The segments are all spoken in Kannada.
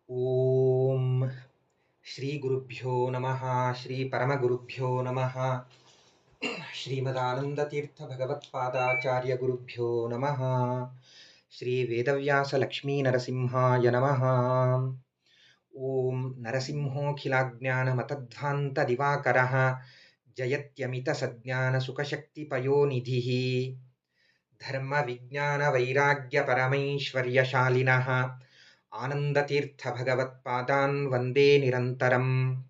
ಓಂ ಶ್ರೀ ಗುರುಭ್ಯೋ ನಮಃ. ಶ್ರೀ ಪರಮಗುರುಭ್ಯೋ ನಮಃ. ಶ್ರೀಮದಾನಂದತೀರ್ಥ ಭಗವತ್ಪಾದಾಚಾರ್ಯ ಗುರುಭ್ಯೋ ನಮಃ. ಶ್ರೀ ವೇದವ್ಯಾಸ ಲಕ್ಷ್ಮೀ ನರಸಿಂಹಾಯ ನಮಃ. ಓಂ ನರಸಿಂಹೋಖಿಲಾಜ್ಞಾನಮತಧ್ವಾಂತ ದಿವಾಕರಃ ಜಯತ್ಯಮಿತ ಸಜ್ಞಾನ ಸುಖಶಕ್ತಿ ಪಯೋನಿಧಿಃ ಧರ್ಮ ವಿಜ್ಞಾನ ವೈರಾಗ್ಯ ಪರಮೈಶ್ವರ್ಯಶಾಲಿನಃ ಆನಂದತೀರ್ಥ ಭಗವತ್ಪಾದಾನ್ ವಂದೇ ನಿರಂತರಂ.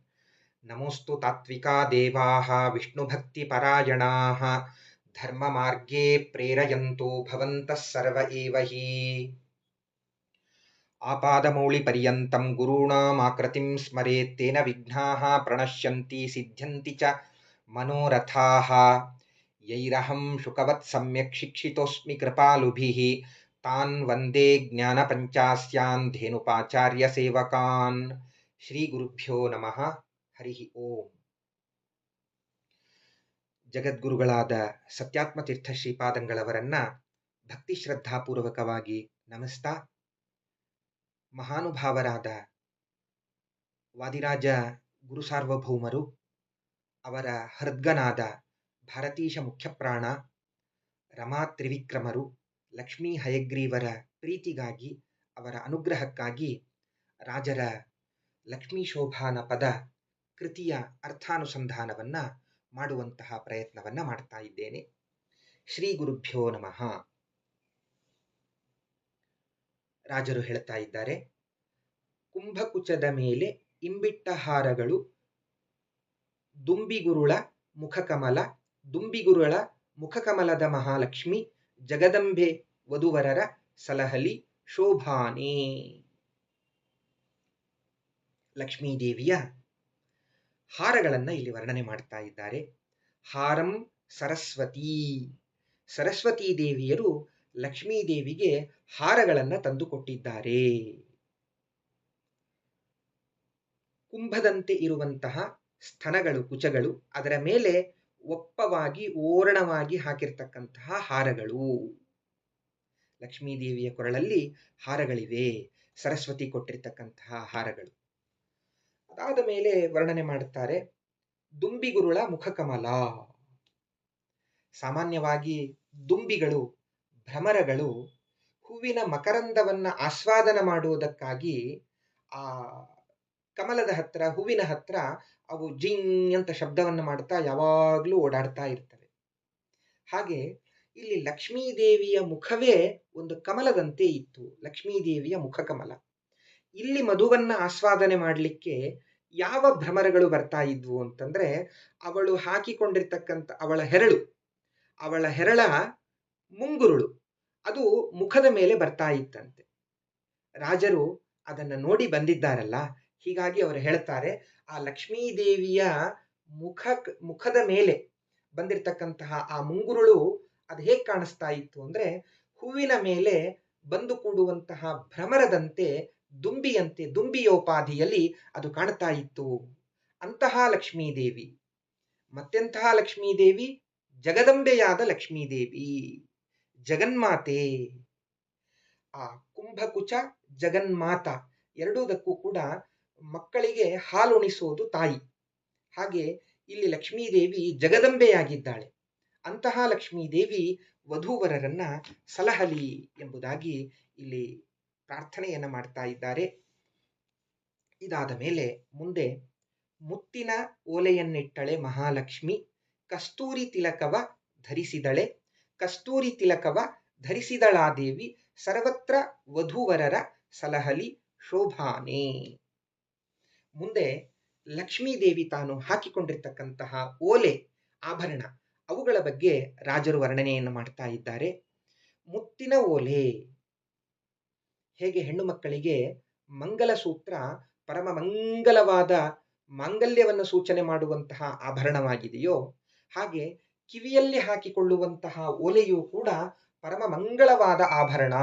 ನಮೋಸ್ತು ತಾತ್ವಿಕಾ ದೇವಾಃ ವಿಷ್ಣುಭಕ್ತಿಪರಾಯಣಾಃ ಧರ್ಮಮಾರ್ಗೇ ಪ್ರೇರಯಂತೋ ಭವಂತಃ ಸರ್ವ ಏವ ಹಿ. ಆಪಾದಮೌಳಿಪರ್ಯಂತಂ ಗುರುಣಾಮಾಕೃತಿಂ ಸ್ಮರೇತ್ ತೇನ ವಿಘ್ನಾಃ ಪ್ರಣಶ್ಯಂತಿ ಸಿದ್ಧ್ಯಂತಿ ಚ ಮನೋರಥಾಃ. ಯೈರಹಂ ಶುಕವತ್ ಸಮ್ಯಕ್ ಶಿಕ್ಷಿತೋಸ್ಮಿ ಕೃಪಾಲುಭಿಃ ತಾನ್ ವಂದೇ ಜ್ಞಾನಪಂಚಾಸ್ಯಾನ್ ಧೇನುಪಾಚಾರ್ಯ ಸೇವಕಾನ್. ಶ್ರೀ ಗುರುಭ್ಯೋ ನಮಃ. ಹರಿ ಓಂ. ಜಗದ್ಗುರುಗಳಾದ ಸತ್ಯಾತ್ಮತೀರ್ಥ ಶ್ರೀಪಾದಂಗಳವರನ್ನ ಭಕ್ತಿ ಶ್ರದ್ಧಾಪೂರ್ವಕವಾಗಿ ನಮಿಸ್ತಾ, ಮಹಾನುಭಾವರಾದ ವಾದಿರಾಜ ಗುರುಸಾರ್ವಭೌಮರು, ಅವರ ಹೃದ್ಗನಾದ ಭಾರತೀಶ ಮುಖ್ಯಪ್ರಾಣ ರಮಾ ತ್ರಿವಿಕ್ರಮರು, ಲಕ್ಷ್ಮೀ ಹಯಗ್ರೀವರ ಪ್ರೀತಿಗಾಗಿ, ಅವರ ಅನುಗ್ರಹಕ್ಕಾಗಿ ರಾಜರ ಲಕ್ಷ್ಮೀ ಶೋಭಾನ ಪದ ಕೃತಿಯ ಅರ್ಥಾನುಸಂಧಾನವನ್ನು ಮಾಡುವಂತಹ ಪ್ರಯತ್ನವನ್ನು ಮಾಡ್ತಾ ಇದ್ದೇನೆ. ಶ್ರೀ ಗುರುಭ್ಯೋ ನಮಃ. ರಾಜರು ಹೇಳ್ತಾ ಇದ್ದಾರೆ, ಕುಂಭಕುಚದ ಮೇಲೆ ಇಂಬಿಟ್ಟ ಹಾರಗಳು ದುಂಬಿಗುರುಳ ಮುಖಕಮಲ, ದುಂಬಿಗುರುಳ ಮುಖಕಮಲದ ಮಹಾಲಕ್ಷ್ಮಿ ಜಗದಂಬೆ ವಧುವರರ ಸಲಹಲಿ ಶೋಭಾನೇ. ಲಕ್ಷ್ಮೀದೇವಿಯ ಹಾರಗಳನ್ನು ಇಲ್ಲಿ ವರ್ಣನೆ ಮಾಡ್ತಾ ಇದ್ದಾರೆ. ಹಾರಂ ಸರಸ್ವತೀ, ಸರಸ್ವತೀ ದೇವಿಯರು ಲಕ್ಷ್ಮೀದೇವಿಗೆ ಹಾರಗಳನ್ನು ತಂದುಕೊಟ್ಟಿದ್ದಾರೆ. ಕುಂಭದಂತೆ ಇರುವಂತಹ ಸ್ತನಗಳು, ಕುಚಗಳು, ಅದರ ಮೇಲೆ ಒಪ್ಪವಾಗಿ ಓರಣವಾಗಿ ಹಾಕಿರ್ತಕ್ಕಂತಹ ಹಾರಗಳು. ಲಕ್ಷ್ಮೀದೇವಿಯ ಕೊರಳಲ್ಲಿ ಹಾರಗಳಿವೆ, ಸರಸ್ವತಿ ಕೊಟ್ಟಿರ್ತಕ್ಕಂತಹ ಹಾರಗಳು. ಅದಾದ ಮೇಲೆ ವರ್ಣನೆ ಮಾಡುತ್ತಾರೆ, ದುಂಬಿಗುರುಳ ಮುಖಕಮಲ. ಸಾಮಾನ್ಯವಾಗಿ ದುಂಬಿಗಳು, ಭ್ರಮರಗಳು ಹೂವಿನ ಮಕರಂದವನ್ನು ಆಸ್ವಾದನ ಮಾಡುವುದಕ್ಕಾಗಿ ಆ ಕಮಲದ ಹತ್ರ, ಹೂವಿನ ಹತ್ರ ಅವು ಜಿಂಗ್ ಅಂತ ಶಬ್ದವನ್ನು ಮಾಡ್ತಾ ಯಾವಾಗಲೂ ಓಡಾಡ್ತಾ ಇರ್ತವೆ. ಹಾಗೆ ಇಲ್ಲಿ ಲಕ್ಷ್ಮೀದೇವಿಯ ಮುಖವೇ ಒಂದು ಕಮಲದಂತೆ ಇತ್ತು, ಲಕ್ಷ್ಮೀದೇವಿಯ ಮುಖಕಮಲ. ಇಲ್ಲಿ ಮಧುವನ್ನ ಆಸ್ವಾದನೆ ಮಾಡಲಿಕ್ಕೆ ಯಾವ ಭ್ರಮರಗಳು ಬರ್ತಾ ಇದ್ವು ಅಂತಂದ್ರೆ, ಅವಳು ಹಾಕಿಕೊಂಡಿರ್ತಕ್ಕಂಥ ಅವಳ ಹೆರಳ ಮುಂಗುರುಳು ಅದು ಮುಖದ ಮೇಲೆ ಬರ್ತಾ ಇತ್ತಂತೆ. ರಾಜರು ಅದನ್ನ ನೋಡಿ ಬಂದಿದ್ದಾರಲ್ಲ, ಹೀಗಾಗಿ ಅವರು ಹೇಳ್ತಾರೆ, ಆ ಲಕ್ಷ್ಮೀದೇವಿಯ ಮುಖದ ಮೇಲೆ ಬಂದಿರತಕ್ಕಂತಹ ಆ ಮುಂಗುರುಳು ಅದು ಹೇಗೆ ಕಾಣಿಸ್ತಾ ಇತ್ತು ಅಂದ್ರೆ, ಹೂವಿನ ಮೇಲೆ ಬಂದು ಕೂಡುವಂತಹ ಭ್ರಮರದಂತೆ, ದುಂಬಿಯಂತೆ, ದುಂಬಿಯೋಪಾಧಿಯಲ್ಲಿ ಅದು ಕಾಣ್ತಾ ಇತ್ತು. ಅಂತಹ ಲಕ್ಷ್ಮೀದೇವಿ. ಮತ್ತೆಂತಹ ಲಕ್ಷ್ಮೀದೇವಿ? ಜಗದಂಬೆಯಾದ ಲಕ್ಷ್ಮೀದೇವಿ, ಜಗನ್ಮಾತೆ. ಆ ಕುಂಭಕುಚ ಜಗನ್ಮಾತ ಎರಡೂದಕ್ಕೂ ಕೂಡ ಮಕ್ಕಳಿಗೆ ಹಾಲುಣಿಸೋದು ತಾಯಿ. ಹಾಗೆ ಇಲ್ಲಿ ಲಕ್ಷ್ಮೀದೇವಿ ಜಗದಂಬೆಯಾಗಿದ್ದಾಳೆ. ಅಂತಹ ಲಕ್ಷ್ಮೀದೇವಿ ವಧೂವರರನ್ನ ಸಲಹಲಿ ಎಂಬುದಾಗಿ ಇಲ್ಲಿ ಪ್ರಾರ್ಥನೆಯನ್ನ ಮಾಡ್ತಾ ಇದ್ದಾರೆ. ಇದಾದ ಮೇಲೆ ಮುಂದೆ, ಮುತ್ತಿನ ಓಲೆಯನ್ನಿಟ್ಟಳೆ ಮಹಾಲಕ್ಷ್ಮಿ, ಕಸ್ತೂರಿ ತಿಲಕವ ಧರಿಸಿದಳೆ, ಕಸ್ತೂರಿ ತಿಲಕವ ಧರಿಸಿದಳಾದೇವಿ, ಸರ್ವತ್ರ ವಧೂವರರ ಸಲಹಲಿ ಶೋಭಾನೇ. ಮುಂದೆ ಲಕ್ಷ್ಮೀದೇವಿ ತಾನು ಹಾಕಿಕೊಂಡಿರ್ತಕ್ಕಂತಹ ಓಲೆ, ಆಭರಣ, ಅವುಗಳ ಬಗ್ಗೆ ರಾಜರು ವರ್ಣನೆಯನ್ನು ಮಾಡ್ತಾ ಇದ್ದಾರೆ. ಮುತ್ತಿನ ಓಲೆ, ಹೇಗೆ ಹೆಣ್ಣು ಮಕ್ಕಳಿಗೆ ಮಂಗಲಸೂತ್ರ ಪರಮ ಮಂಗಲವಾದ ಮಾಂಗಲ್ಯವನ್ನು ಸೂಚನೆ ಮಾಡುವಂತಹ ಆಭರಣವಾಗಿದೆಯೋ, ಹಾಗೆ ಕಿವಿಯಲ್ಲಿ ಹಾಕಿಕೊಳ್ಳುವಂತಹ ಓಲೆಯೂ ಕೂಡ ಪರಮ ಮಂಗಳವಾದ ಆಭರಣ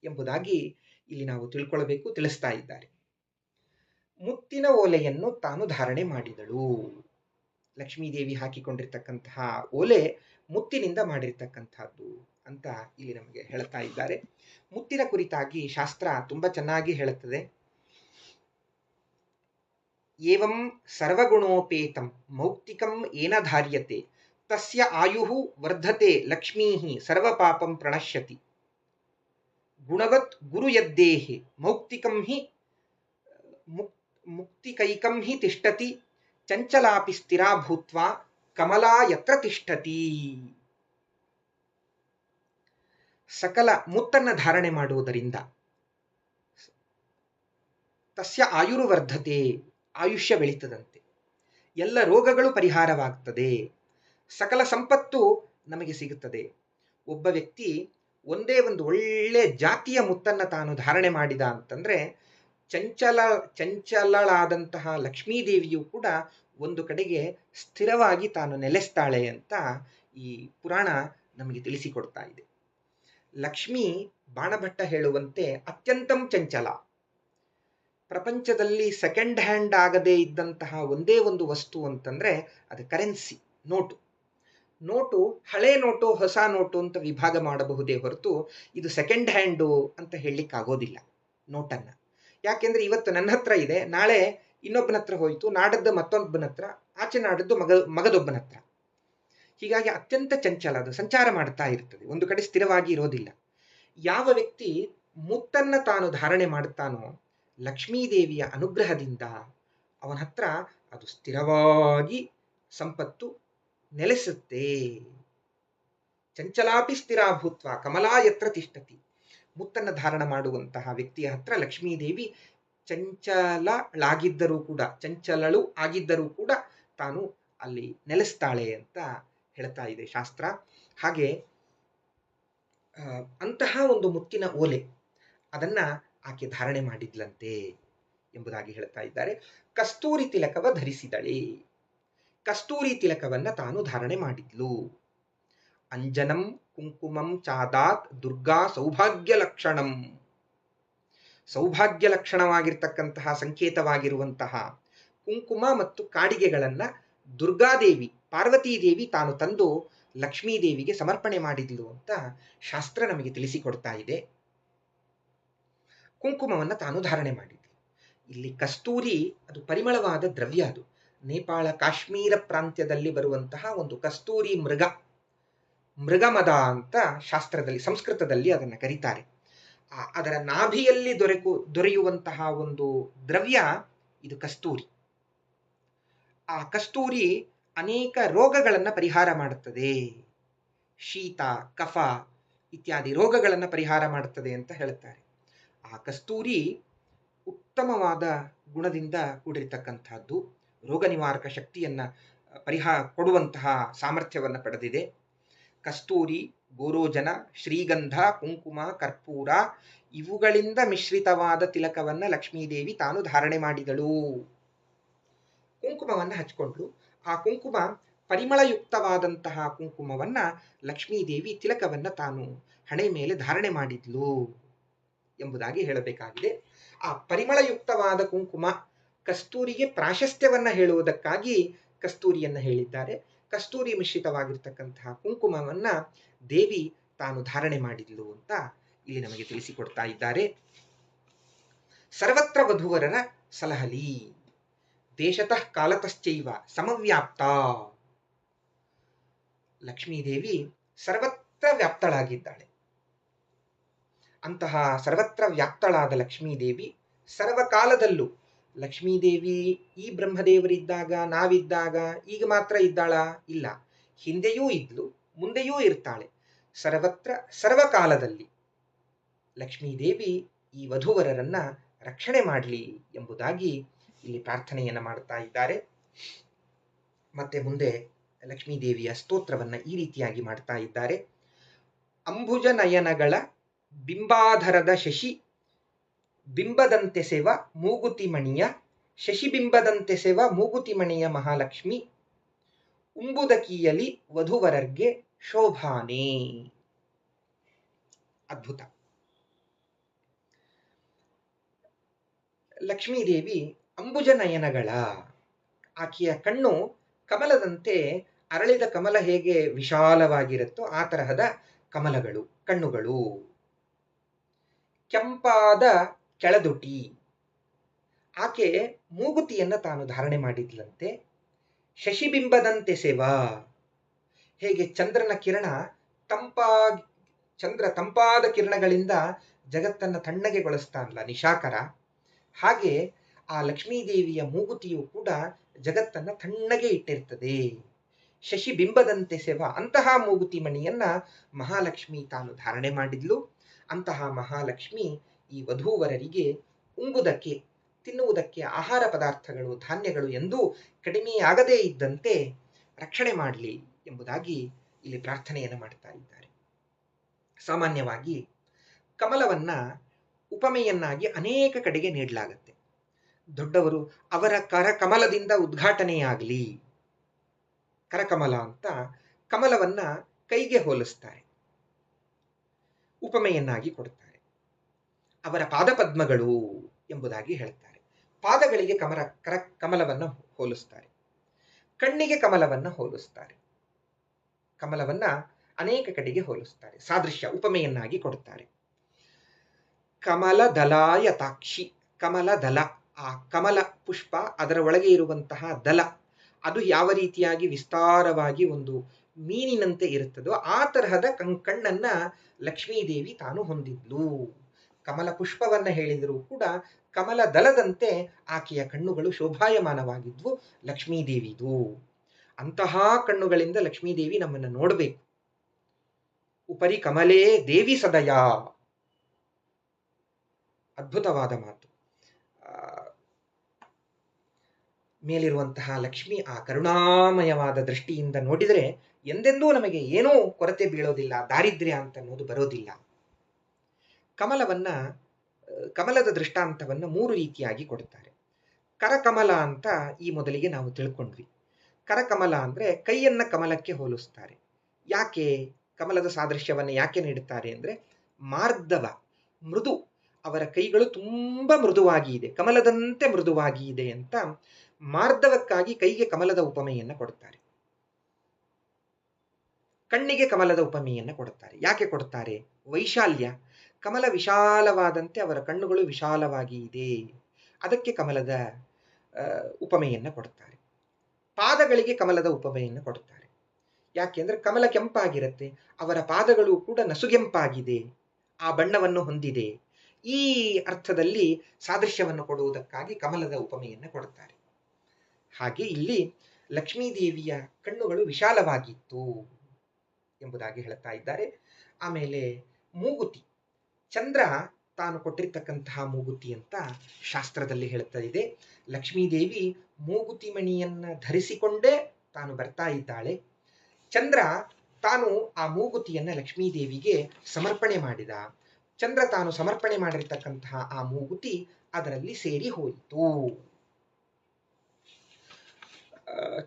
ಎಂಬುದಾಗಿ ಇಲ್ಲಿ ನಾವು ತಿಳ್ಕೊಳ್ಬೇಕು, ತಿಳಿಸ್ತಾ ಇದ್ದಾರೆ. ಮುತ್ತಿನ ಓಲೆಯನ್ನು ತಾನು ಧಾರಣೆ ಮಾಡಿದಳು. ಲಕ್ಷ್ಮೀದೇವಿ ಹಾಕಿಕೊಂಡಿರ್ತಕ್ಕಂತಹ ಓಲೆ ಮುತ್ತಿನಿಂದ ಮಾಡಿರ್ತಕ್ಕಂಥದ್ದು ಅಂತ ಇಲ್ಲಿ ನಮಗೆ ಹೇಳ್ತಾ ಇದ್ದಾರೆ. ಮುತ್ತಿನ ಕುರಿತಾಗಿ ಶಾಸ್ತ್ರ ತುಂಬ ಚೆನ್ನಾಗಿ ಹೇಳುತ್ತದೆ. ಏವಂ ಸರ್ವಗುಣೋಪೇತಂ ಮೌಕ್ತಿಕಂ ಏನ ಧಾರ್ಯತೆ ತಸ್ಯ ಆಯುಃ ವರ್ಧತೆ ಲಕ್ಷ್ಮೀಃ ಸರ್ವಪಾಪಂ ಪ್ರಣಶ್ಯತಿ ಗುಣವತ್ ಗುರುಯದ್ದೇಹಿ ಮೌಕ್ತಿಕಂ ಹಿ ಮುಕ್ತಿಕೈಕಂ ಹಿ ತಿಷ್ಠತಿ ಚಂಚಲಾಪಿ ಸ್ಥಿರಾ ಭೂತ್ವಾ ಕಮಲಾ ಯತ್ರ ತಿಷ್ಠತಿ. ಸಕಲ ಮುತ್ತನ್ನ ಧಾರಣೆ ಮಾಡುವುದರಿಂದ ತಸ್ಯ ಆಯುರ್ವರ್ಧತೆ, ಆಯುಷ್ಯ ಬೆಳೀತದಂತೆ, ಎಲ್ಲ ರೋಗಗಳು ಪರಿಹಾರವಾಗ್ತದೆ, ಸಕಲ ಸಂಪತ್ತು ನಮಗೆ ಸಿಗುತ್ತದೆ. ಒಬ್ಬ ವ್ಯಕ್ತಿ ಒಂದೇ ಒಂದು ಒಳ್ಳೆ ಜಾತಿಯ ಮುತ್ತನ್ನ ತಾನು ಧಾರಣೆ ಮಾಡಿದ ಅಂತಂದ್ರೆ ಚಂಚಲಳಾದಂತಹ ಲಕ್ಷ್ಮೀದೇವಿಯು ಕೂಡ ಒಂದು ಕಡೆಗೆ ಸ್ಥಿರವಾಗಿ ತಾನು ನೆಲೆಸ್ತಾಳೆ ಅಂತ ಈ ಪುರಾಣ ನಮಗೆ ತಿಳಿಸಿಕೊಡ್ತಾ ಇದೆ. ಲಕ್ಷ್ಮಿ ಬಾಣಭಟ್ಟ ಹೇಳುವಂತೆ ಅತ್ಯಂತಂ ಚಂಚಲ. ಪ್ರಪಂಚದಲ್ಲಿ ಸೆಕೆಂಡ್ ಹ್ಯಾಂಡ್ ಆಗದೇ ಇದ್ದಂತಹ ಒಂದೇ ಒಂದು ವಸ್ತು ಅಂತಂದ್ರೆ ಅದು ಕರೆನ್ಸಿ, ನೋಟು. ನೋಟು ಹಳೆ ನೋಟು ಹೊಸ ನೋಟು ಅಂತ ವಿಭಾಗ ಮಾಡಬಹುದೇ ಹೊರತು ಇದು ಸೆಕೆಂಡ್ ಹ್ಯಾಂಡು ಅಂತ ಹೇಳಲಿಕ್ಕಾಗೋದಿಲ್ಲ ನೋಟನ್ನ. ಯಾಕೆಂದ್ರೆ ಇವತ್ತು ನನ್ನ ಹತ್ರ ಇದೆ, ನಾಳೆ ಇನ್ನೊಬ್ಬನ ಹತ್ರ ಹೋಯ್ತು, ನಾಡದ್ದು ಮತ್ತೊಬ್ಬನ ಹತ್ರ, ಆಚೆ ನಾಡದ್ದು ಮಗದೊಬ್ಬನ ಹತ್ರ. ಹೀಗಾಗಿ ಅತ್ಯಂತ ಚಂಚಲ, ಅದು ಸಂಚಾರ ಮಾಡ್ತಾ ಇರ್ತದೆ, ಒಂದು ಕಡೆ ಸ್ಥಿರವಾಗಿ ಇರೋದಿಲ್ಲ. ಯಾವ ವ್ಯಕ್ತಿ ಮುತ್ತನ್ನ ತಾನು ಧಾರಣೆ ಮಾಡುತ್ತಾನೋ ಲಕ್ಷ್ಮೀದೇವಿಯ ಅನುಗ್ರಹದಿಂದ ಅವನ ಹತ್ರ ಅದು ಸ್ಥಿರವಾಗಿ ಸಂಪತ್ತು ನೆಲೆಸುತ್ತೆ. ಚಂಚಲಾಪಿ ಸ್ಥಿರಾಭೂತ್ವ ಕಮಲಾ ಯತ್ರ ತಿಷ್ಠತಿ. ಮುತ್ತನ್ನ ಧಾರಣ ಮಾಡುವಂತಹ ವ್ಯಕ್ತಿಯ ಹತ್ರ ಲಕ್ಷ್ಮೀದೇವಿ ಚಂಚಲಳಾಗಿದ್ದರೂ ಕೂಡ, ಚಂಚಲಳು ಆಗಿದ್ದರೂ ಕೂಡ ತಾನು ಅಲ್ಲಿ ನೆಲೆಸ್ತಾಳೆ ಅಂತ ಹೇಳ್ತಾ ಇದೆ ಶಾಸ್ತ್ರ. ಹಾಗೆ ಅಂತಹ ಒಂದು ಮುತ್ತಿನ ಓಲೆ ಅದನ್ನ ಆಕೆ ಧಾರಣೆ ಮಾಡಿದ್ಲಂತೆ ಎಂಬುದಾಗಿ ಹೇಳ್ತಾ ಇದ್ದಾರೆ. ಕಸ್ತೂರಿ ತಿಲಕವ ಧರಿಸಿದಳೆ, ಕಸ್ತೂರಿ ತಿಲಕವನ್ನ ತಾನು ಧಾರಣೆ ಮಾಡಿದ್ಲು. ಅಂಜನಂ ಕುಂಕುಮಂ ಚಾದಾತ್ ದುರ್ಗಾ ಸೌಭಾಗ್ಯ ಲಕ್ಷಣಂ. ಸೌಭಾಗ್ಯ ಲಕ್ಷಣವಾಗಿರ್ತಕ್ಕಂತಹ ಸಂಕೇತವಾಗಿರುವಂತಹ ಕುಂಕುಮ ಮತ್ತು ಕಾಡಿಗೆಗಳನ್ನ ದುರ್ಗಾದೇವಿ, ಪಾರ್ವತೀದೇವಿ ತಾನು ತಂದು ಲಕ್ಷ್ಮೀದೇವಿಗೆ ಸಮರ್ಪಣೆ ಮಾಡಿದ್ಲು ಅಂತ ಶಾಸ್ತ್ರ ನಮಗೆ ತಿಳಿಸಿಕೊಡ್ತಾ ಇದೆ. ಕುಂಕುಮವನ್ನು ತಾನು ಧಾರಣೆ ಮಾಡಿದ್ಲು. ಇಲ್ಲಿ ಕಸ್ತೂರಿ ಅದು ಪರಿಮಳವಾದ ದ್ರವ್ಯ. ಅದು ನೇಪಾಳ ಕಾಶ್ಮೀರ ಪ್ರಾಂತ್ಯದಲ್ಲಿ ಬರುವಂತಹ ಒಂದು ಕಸ್ತೂರಿ ಮೃಗಮದ ಅಂತ ಶಾಸ್ತ್ರದಲ್ಲಿ, ಸಂಸ್ಕೃತದಲ್ಲಿ ಅದನ್ನು ಕರೀತಾರೆ. ಅದರ ನಾಭಿಯಲ್ಲಿ ದೊರೆಯುವಂತಹ ಒಂದು ದ್ರವ್ಯ ಇದು ಕಸ್ತೂರಿ. ಆ ಕಸ್ತೂರಿ ಅನೇಕ ರೋಗಗಳನ್ನು ಪರಿಹಾರ ಮಾಡುತ್ತದೆ. ಶೀತ, ಕಫ ಇತ್ಯಾದಿ ರೋಗಗಳನ್ನು ಪರಿಹಾರ ಮಾಡುತ್ತದೆ ಅಂತ ಹೇಳುತ್ತಾರೆ. ಆ ಕಸ್ತೂರಿ ಉತ್ತಮವಾದ ಗುಣದಿಂದ ಕೂಡಿರ್ತಕ್ಕಂಥದ್ದು, ರೋಗ ನಿವಾರಕ ಶಕ್ತಿಯನ್ನ ಕೊಡುವಂತಹ ಸಾಮರ್ಥ್ಯವನ್ನು ಪಡೆದಿದೆ. ಕಸ್ತೂರಿ, ಗೋರೋಜನ, ಶ್ರೀಗಂಧ, ಕುಂಕುಮ, ಕರ್ಪೂರ ಇವುಗಳಿಂದ ಮಿಶ್ರಿತವಾದ ತಿಲಕವನ್ನ ಲಕ್ಷ್ಮೀದೇವಿ ತಾನು ಧಾರಣೆ ಮಾಡಿದಳು. ಕುಂಕುಮವನ್ನ ಹಚ್ಕೊಂಡ್ಲು. ಆ ಕುಂಕುಮ ಪರಿಮಳಯುಕ್ತವಾದಂತಹ ಕುಂಕುಮವನ್ನ ಲಕ್ಷ್ಮೀದೇವಿ ತಿಲಕವನ್ನ ತಾನು ಹಣೆ ಮೇಲೆ ಧಾರಣೆ ಮಾಡಿದ್ಲು ಎಂಬುದಾಗಿ ಹೇಳಬೇಕಾಗಿದೆ. ಆ ಪರಿಮಳಯುಕ್ತವಾದ ಕುಂಕುಮ ಕಸ್ತೂರಿಗೆ ಪ್ರಾಶಸ್ತ್ಯವನ್ನ ಹೇಳುವುದಕ್ಕಾಗಿ ಕಸ್ತೂರಿಯನ್ನ ಹೇಳಿದ್ದಾರೆ. ಕಸ್ತೂರಿ ಮಿಶ್ರಿತವಾಗಿರ್ತಕ್ಕಂತಹ ಕುಂಕುಮವನ್ನ ದೇವಿ ತಾನು ಧಾರಣೆ ಮಾಡಿದ್ಲು ಅಂತ ಇಲ್ಲಿ ನಮಗೆ ತಿಳಿಸಿಕೊಡ್ತಾ ಇದ್ದಾರೆ. ಸರ್ವತ್ರ ವಧುವರರ ಸಲಹಲಿ, ದೇಶತಃ ಕಾಲತಶ್ಚೈವ ಸಮವ್ಯಾಪ್ತ. ಲಕ್ಷ್ಮೀದೇವಿ ಸರ್ವತ್ರ ವ್ಯಾಪ್ತಳಾಗಿದ್ದಾಳೆ. ಅಂತಹ ಸರ್ವತ್ರ ವ್ಯಾಪ್ತಳಾದ ಲಕ್ಷ್ಮೀದೇವಿ ಸರ್ವಕಾಲದಲ್ಲೂ, ಲಕ್ಷ್ಮೀದೇವಿ ಈ ಬ್ರಹ್ಮದೇವರಿದ್ದಾಗ, ನಾವಿದ್ದಾಗ ಈಗ ಮಾತ್ರ ಇದ್ದಾಳ? ಇಲ್ಲ, ಹಿಂದೆಯೂ ಇದ್ಲು, ಮುಂದೆಯೂ ಇರ್ತಾಳೆ. ಸರ್ವತ್ರ ಸರ್ವಕಾಲದಲ್ಲಿ ಲಕ್ಷ್ಮೀದೇವಿ ಈ ವಧುವರರನ್ನ ರಕ್ಷಣೆ ಮಾಡಲಿ ಎಂಬುದಾಗಿ ಇಲ್ಲಿ ಪ್ರಾರ್ಥನೆಯನ್ನ ಮಾಡ್ತಾ ಇದ್ದಾರೆ. ಮತ್ತೆ ಮುಂದೆ ಲಕ್ಷ್ಮೀದೇವಿಯ ಸ್ತೋತ್ರವನ್ನ ಈ ರೀತಿಯಾಗಿ ಮಾಡ್ತಾ ಇದ್ದಾರೆ. ಅಂಬುಜ ನಯನಗಳ ಬಿಂಬಾಧರದ ಶಶಿ ಬಿಂಬದಂತೆ ಸೇವ ಮೂಗುತಿಮಣಿಯ, ಶಶಿಬಿಂಬದಂತೆ ಸೇವ ಮೂಗುತಿಮಣಿಯ ಮಹಾಲಕ್ಷ್ಮಿ ಉಂಬುದಕಿಯಲಿ ವಧುವರರ್ಗೆ ಶೋಭಾನೆ. ಅದ್ಭುತ. ಲಕ್ಷ್ಮೀದೇವಿ ಅಂಬುಜ ನಯನಗಳ, ಆಕೆಯ ಕಣ್ಣು ಕಮಲದಂತೆ, ಅರಳಿದ ಕಮಲ ಹೇಗೆ ವಿಶಾಲವಾಗಿರುತ್ತೋ ಆ ತರಹದ ಕಮಲಗಳು, ಕಣ್ಣುಗಳು. ಕೆಂಪಾದ ಕೆಳದುಟಿ, ಆಕೆ ಮೂಗುತಿಯನ್ನ ತಾನು ಧಾರಣೆ ಮಾಡಿದ್ಲಂತೆ. ಶಶಿಬಿಂಬದಂತೆ ಸೇವಾ, ಹೇಗೆ ಚಂದ್ರನ ಕಿರಣ ತಂಪಾಗಿ, ಚಂದ್ರ ತಂಪಾದ ಕಿರಣಗಳಿಂದ ಜಗತ್ತನ್ನ ತಣ್ಣಗೆಗೊಳಿಸ್ತಾನಲ್ಲ ನಿಶಾಕರ, ಹಾಗೆ ಆ ಲಕ್ಷ್ಮೀದೇವಿಯ ಮೂಗುತಿಯು ಕೂಡ ಜಗತ್ತನ್ನ ತಣ್ಣಗೆ ಇಟ್ಟಿರ್ತದೆ. ಶಶಿಬಿಂಬದಂತೆ ಸೇವಾ, ಅಂತಹ ಮೂಗುತಿ ಮಣಿಯನ್ನ ಮಹಾಲಕ್ಷ್ಮಿ ತಾನು ಧಾರಣೆ ಮಾಡಿದ್ಲು. ಅಂತಹ ಮಹಾಲಕ್ಷ್ಮಿ ಈ ವಧೂವರರಿಗೆ ಉಂಗುವುದಕ್ಕೆ, ತಿನ್ನುವುದಕ್ಕೆ ಆಹಾರ ಪದಾರ್ಥಗಳು, ಧಾನ್ಯಗಳು ಎಂದೂ ಕಡಿಮೆಯಾಗದೇ ಇದ್ದಂತೆ ರಕ್ಷಣೆ ಮಾಡಲಿ ಎಂಬುದಾಗಿ ಇಲ್ಲಿ ಪ್ರಾರ್ಥನೆಯನ್ನು ಮಾಡ್ತಾ ಇದ್ದಾರೆ. ಸಾಮಾನ್ಯವಾಗಿ ಕಮಲವನ್ನ ಉಪಮೆಯನ್ನಾಗಿ ಅನೇಕ ಕಡೆಗೆ ನೀಡಲಾಗತ್ತೆ. ದೊಡ್ಡವರು ಅವರ ಕರಕಮಲದಿಂದ ಉದ್ಘಾಟನೆಯಾಗಲಿ, ಕರಕಮಲ ಅಂತ ಕಮಲವನ್ನ ಕೈಗೆ ಹೋಲಿಸ್ತಾರೆ, ಉಪಮೆಯನ್ನಾಗಿ ಕೊಡುತ್ತಾರೆ. ಅವರ ಪಾದಪದ್ಮಗಳು ಎಂಬುದಾಗಿ ಹೇಳ್ತಾರೆ. ಪಾದಗಳಿಗೆ ಕಮಲವನ್ನು ಹೋಲಿಸ್ತಾರೆ. ಕಣ್ಣಿಗೆ ಕಮಲವನ್ನು ಹೋಲಿಸ್ತಾರೆ. ಕಮಲವನ್ನ ಅನೇಕ ಕಡೆಗೆ ಹೋಲಿಸ್ತಾರೆ, ಸಾದೃಶ್ಯ ಉಪಮೆಯನ್ನಾಗಿ ಕೊಡುತ್ತಾರೆ. ಕಮಲ ದಲಾಯ ತಾಕ್ಷಿ, ಕಮಲ ದಲ, ಆ ಕಮಲ ಪುಷ್ಪ, ಅದರ ಒಳಗೆ ಇರುವಂತಹ ದಲ, ಅದು ಯಾವ ರೀತಿಯಾಗಿ ವಿಸ್ತಾರವಾಗಿ ಒಂದು ಮೀನಿನಂತೆ ಇರುತ್ತದೋ ಆ ತರಹದ ಕಣ್ಣನ್ನ ಲಕ್ಷ್ಮೀದೇವಿ ತಾನು ಹೊಂದಿದ್ಲು. ಕಮಲ ಪುಷ್ಪವನ್ನ ಹೇಳಿದರೂ ಕೂಡ ಕಮಲ ದಲದಂತೆ ಆಕೆಯ ಕಣ್ಣುಗಳು ಶೋಭಾಯಮಾನವಾಗಿದ್ವು ಲಕ್ಷ್ಮೀದೇವಿದು. ಅಂತಹ ಕಣ್ಣುಗಳಿಂದ ಲಕ್ಷ್ಮೀದೇವಿ ನಮ್ಮನ್ನ ನೋಡಬೇಕು. ಉಪರಿ ಕಮಲೇ ದೇವಿ ಸದಯ, ಅದ್ಭುತವಾದ ಮಾತು. ಮೇಲಿರುವಂತಹ ಲಕ್ಷ್ಮಿ ಆ ಕರುಣಾಮಯವಾದ ದೃಷ್ಟಿಯಿಂದ ನೋಡಿದರೆ ಎಂದೆಂದೂ ನಮಗೆ ಏನೂ ಕೊರತೆ ಬೀಳೋದಿಲ್ಲ, ದಾರಿದ್ರ್ಯ ಅಂತ ಅನ್ನೋದು ಬರೋದಿಲ್ಲ. ಕಮಲದ ದೃಷ್ಟಾಂತವನ್ನು 3 ರೀತಿಯಾಗಿ ಕೊಡುತ್ತಾರೆ. ಕರಕಮಲ ಅಂತ ಈ ಮೊದಲಿಗೆ ನಾವು ತಿಳ್ಕೊಂಡ್ವಿ. ಕರಕಮಲ ಅಂದ್ರೆ ಕೈಯನ್ನ ಕಮಲಕ್ಕೆ ಹೋಲಿಸ್ತಾರೆ. ಯಾಕೆ ಕಮಲದ ಸಾದೃಶ್ಯವನ್ನು ಯಾಕೆ ನೀಡುತ್ತಾರೆ ಅಂದ್ರೆ, ಮಾರ್ದವ, ಮೃದು, ಅವರ ಕೈಗಳು ತುಂಬಾ ಮೃದುವಾಗಿ ಇದೆ, ಕಮಲದಂತೆ ಮೃದುವಾಗಿ ಇದೆ ಅಂತ ಮಾರ್ದವಕ್ಕಾಗಿ ಕೈಗೆ ಕಮಲದ ಉಪಮೆಯನ್ನು ಕೊಡುತ್ತಾರೆ. ಕಣ್ಣಿಗೆ ಕಮಲದ ಉಪಮೆಯನ್ನು ಕೊಡುತ್ತಾರೆ. ಯಾಕೆ ಕೊಡುತ್ತಾರೆ? ವೈಶಾಲ್ಯ, ಕಮಲ ವಿಶಾಲವಾದಂತೆ ಅವರ ಕಣ್ಣುಗಳು ವಿಶಾಲವಾಗಿ ಇದೆ, ಅದಕ್ಕೆ ಕಮಲದ ಉಪಮೆಯನ್ನು ಕೊಡುತ್ತಾರೆ. ಪಾದಗಳಿಗೆ ಕಮಲದ ಉಪಮೆಯನ್ನು ಕೊಡುತ್ತಾರೆ. ಯಾಕೆಂದ್ರೆ ಕಮಲ ಕೆಂಪಾಗಿರುತ್ತೆ, ಅವರ ಪಾದಗಳು ಕೂಡ ನಸುಗೆಂಪಾಗಿದೆ, ಆ ಬಣ್ಣವನ್ನು ಹೊಂದಿದೆ. ಈ ಅರ್ಥದಲ್ಲಿ ಸಾದೃಶ್ಯವನ್ನು ಕೊಡುವುದಕ್ಕಾಗಿ ಕಮಲದ ಉಪಮೆಯನ್ನು ಕೊಡುತ್ತಾರೆ. ಹಾಗೆ ಇಲ್ಲಿ ಲಕ್ಷ್ಮೀದೇವಿಯ ಕಣ್ಣುಗಳು ವಿಶಾಲವಾಗಿತ್ತು ಎಂಬುದಾಗಿ ಹೇಳ್ತಾ ಇದ್ದಾರೆ. ಆಮೇಲೆ ಮೂಗುತಿ, ಚಂದ್ರ ತಾನು ಕೊಟ್ಟಿರ್ತಕ್ಕಂತಹ ಮೂಗುತಿ ಅಂತ ಶಾಸ್ತ್ರದಲ್ಲಿ ಹೇಳ್ತಾ ಇದೆ. ಲಕ್ಷ್ಮೀದೇವಿ ಮೂಗುತಿ ಮಣಿಯನ್ನ ಧರಿಸಿಕೊಂಡೇ ತಾನು ಬರ್ತಾ ಇದ್ದಾಳೆ. ಚಂದ್ರ ತಾನು ಆ ಮೂಗುತಿಯನ್ನ ಲಕ್ಷ್ಮೀದೇವಿಗೆ ಸಮರ್ಪಣೆ ಮಾಡಿದ. ಚಂದ್ರ ತಾನು ಸಮರ್ಪಣೆ ಮಾಡಿರ್ತಕ್ಕಂತಹ ಆ ಮೂಗುತಿ ಅದರಲ್ಲಿ ಸೇರಿ ಹೋಯಿತು.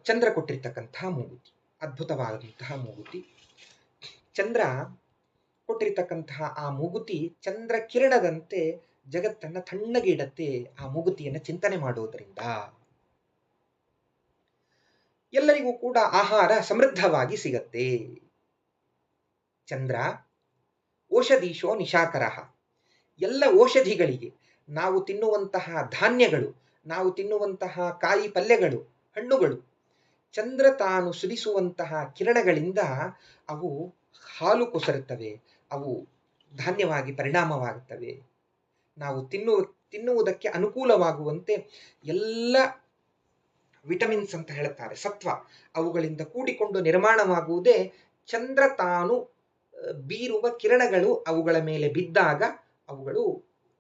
ಚಂದ್ರ ಕೊಟ್ಟಿರ್ತಕ್ಕಂತಹ ಮೂಗುತಿ ಅದ್ಭುತವಾದಂತಹ ಮೂಗುತಿ. ಚಂದ್ರ ಕೊಟ್ಟಿರ್ತಕ್ಕಂತಹ ಆ ಮೂಗುತಿ ಚಂದ್ರ ಕಿರಣದಂತೆ ಜಗತ್ತನ್ನ ತಣ್ಣಗೆ ಇಡತ್ತೆ. ಆ ಮೂಗುತಿಯನ್ನು ಚಿಂತನೆ ಮಾಡುವುದರಿಂದ ಎಲ್ಲರಿಗೂ ಕೂಡ ಆಹಾರ ಸಮೃದ್ಧವಾಗಿ ಸಿಗತ್ತೆ. ಚಂದ್ರ ಔಷಧೀಶೋ ನಿಶಾಕರಃ, ಎಲ್ಲ ಔಷಧಿಗಳಿಗೆ, ನಾವು ತಿನ್ನುವಂತಹ ಧಾನ್ಯಗಳು, ನಾವು ತಿನ್ನುವಂತಹ ಕಾಯಿ ಪಲ್ಯಗಳು, ಹಣ್ಣುಗಳು, ಚಂದ್ರ ತಾನು ಸುರಿಸುವಂತಹ ಕಿರಣಗಳಿಂದ ಅವು ಹಾಲು ಕೊಸರುತ್ತವೆ, ಅವು ಧಾನ್ಯವಾಗಿ ಪರಿಣಾಮವಾಗುತ್ತವೆ. ನಾವು ತಿನ್ನುವುದಕ್ಕೆ ಅನುಕೂಲವಾಗುವಂತೆ ಎಲ್ಲ ವಿಟಮಿನ್ಸ್ ಅಂತ ಹೇಳುತ್ತಾರೆ, ಸತ್ವ, ಅವುಗಳಿಂದ ಕೂಡಿಕೊಂಡು ನಿರ್ಮಾಣವಾಗುವುದೇ ಚಂದ್ರ ತಾನು ಬೀರುವ ಕಿರಣಗಳು ಅವುಗಳ ಮೇಲೆ ಬಿದ್ದಾಗ ಅವುಗಳು